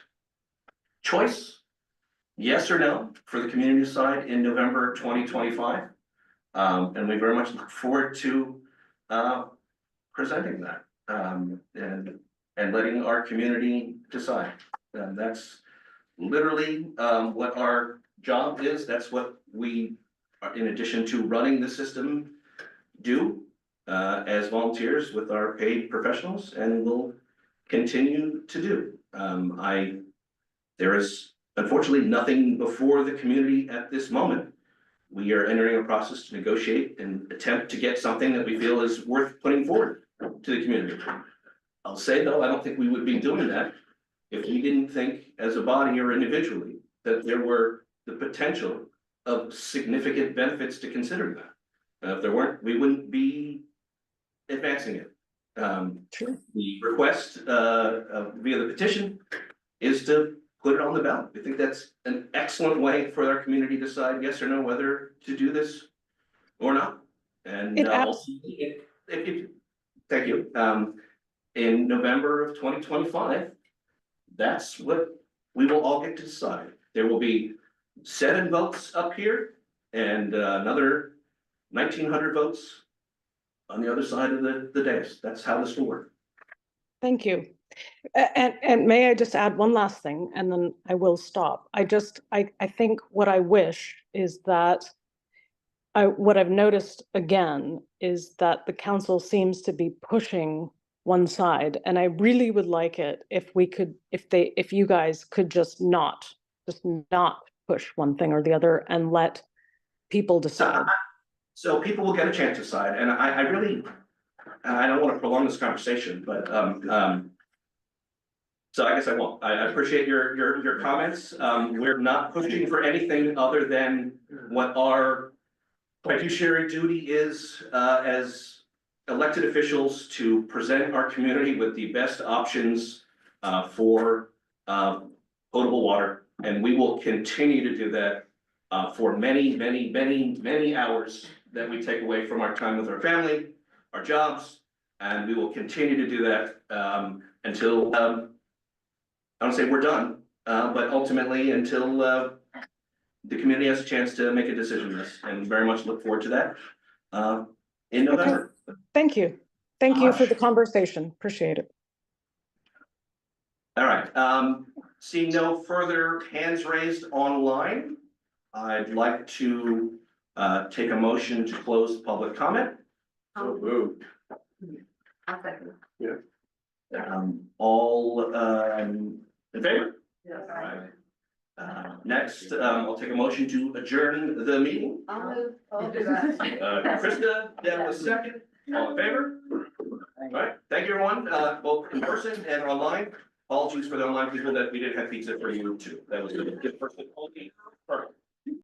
Speaker 1: choice, yes or no, for the community side in November 2025. And we very much look forward to presenting that and letting our community decide. And that's literally what our job is. That's what we, in addition to running the system, do as volunteers with our paid professionals, and will continue to do. There is unfortunately nothing before the community at this moment. We are entering a process to negotiate and attempt to get something that we feel is worth putting forward to the community. I'll say though, I don't think we would be doing that if we didn't think as a body or individually that there were the potential of significant benefits to consider that. If there weren't, we wouldn't be advancing it.
Speaker 13: Sure.
Speaker 1: The request via the petition is to put it on the ballot. We think that's an excellent way for our community to decide yes or no whether to do this or not. And thank you. In November of 2025, that's what we will all get to decide. There will be 7 votes up here and another 1,900 votes on the other side of the dais. That's how this will work.
Speaker 13: Thank you. And may I just add one last thing, and then I will stop. I think what I wish is that what I've noticed again is that the council seems to be pushing one side, and I really would like it if we could, if you guys could just not push one thing or the other and let people decide.
Speaker 1: So people will get a chance to decide, and I really, I don't want to prolong this conversation, but so I guess I won't. I appreciate your comments. We're not pushing for anything other than what our fiduciary duty is as elected officials to present our community with the best options for potable water. And we will continue to do that for many hours that we take away from our time with our family, our jobs, and we will continue to do that until I don't say we're done, but ultimately until the community has a chance to make a decision on this, and very much look forward to that in November.
Speaker 13: Thank you. Thank you for the conversation. Appreciate it.
Speaker 1: All right, seeing no further hands raised online, I'd like to take a motion to close public comment.
Speaker 7: I'll second.
Speaker 1: All in favor? Next, I'll take a motion to adjourn the meeting.
Speaker 7: I'll move.
Speaker 1: Krista, Deb was second, all in favor? All right, thank you, everyone, both in person and online. Apologies for the online people that we didn't have pizza for you too. That was a good person. Perfect.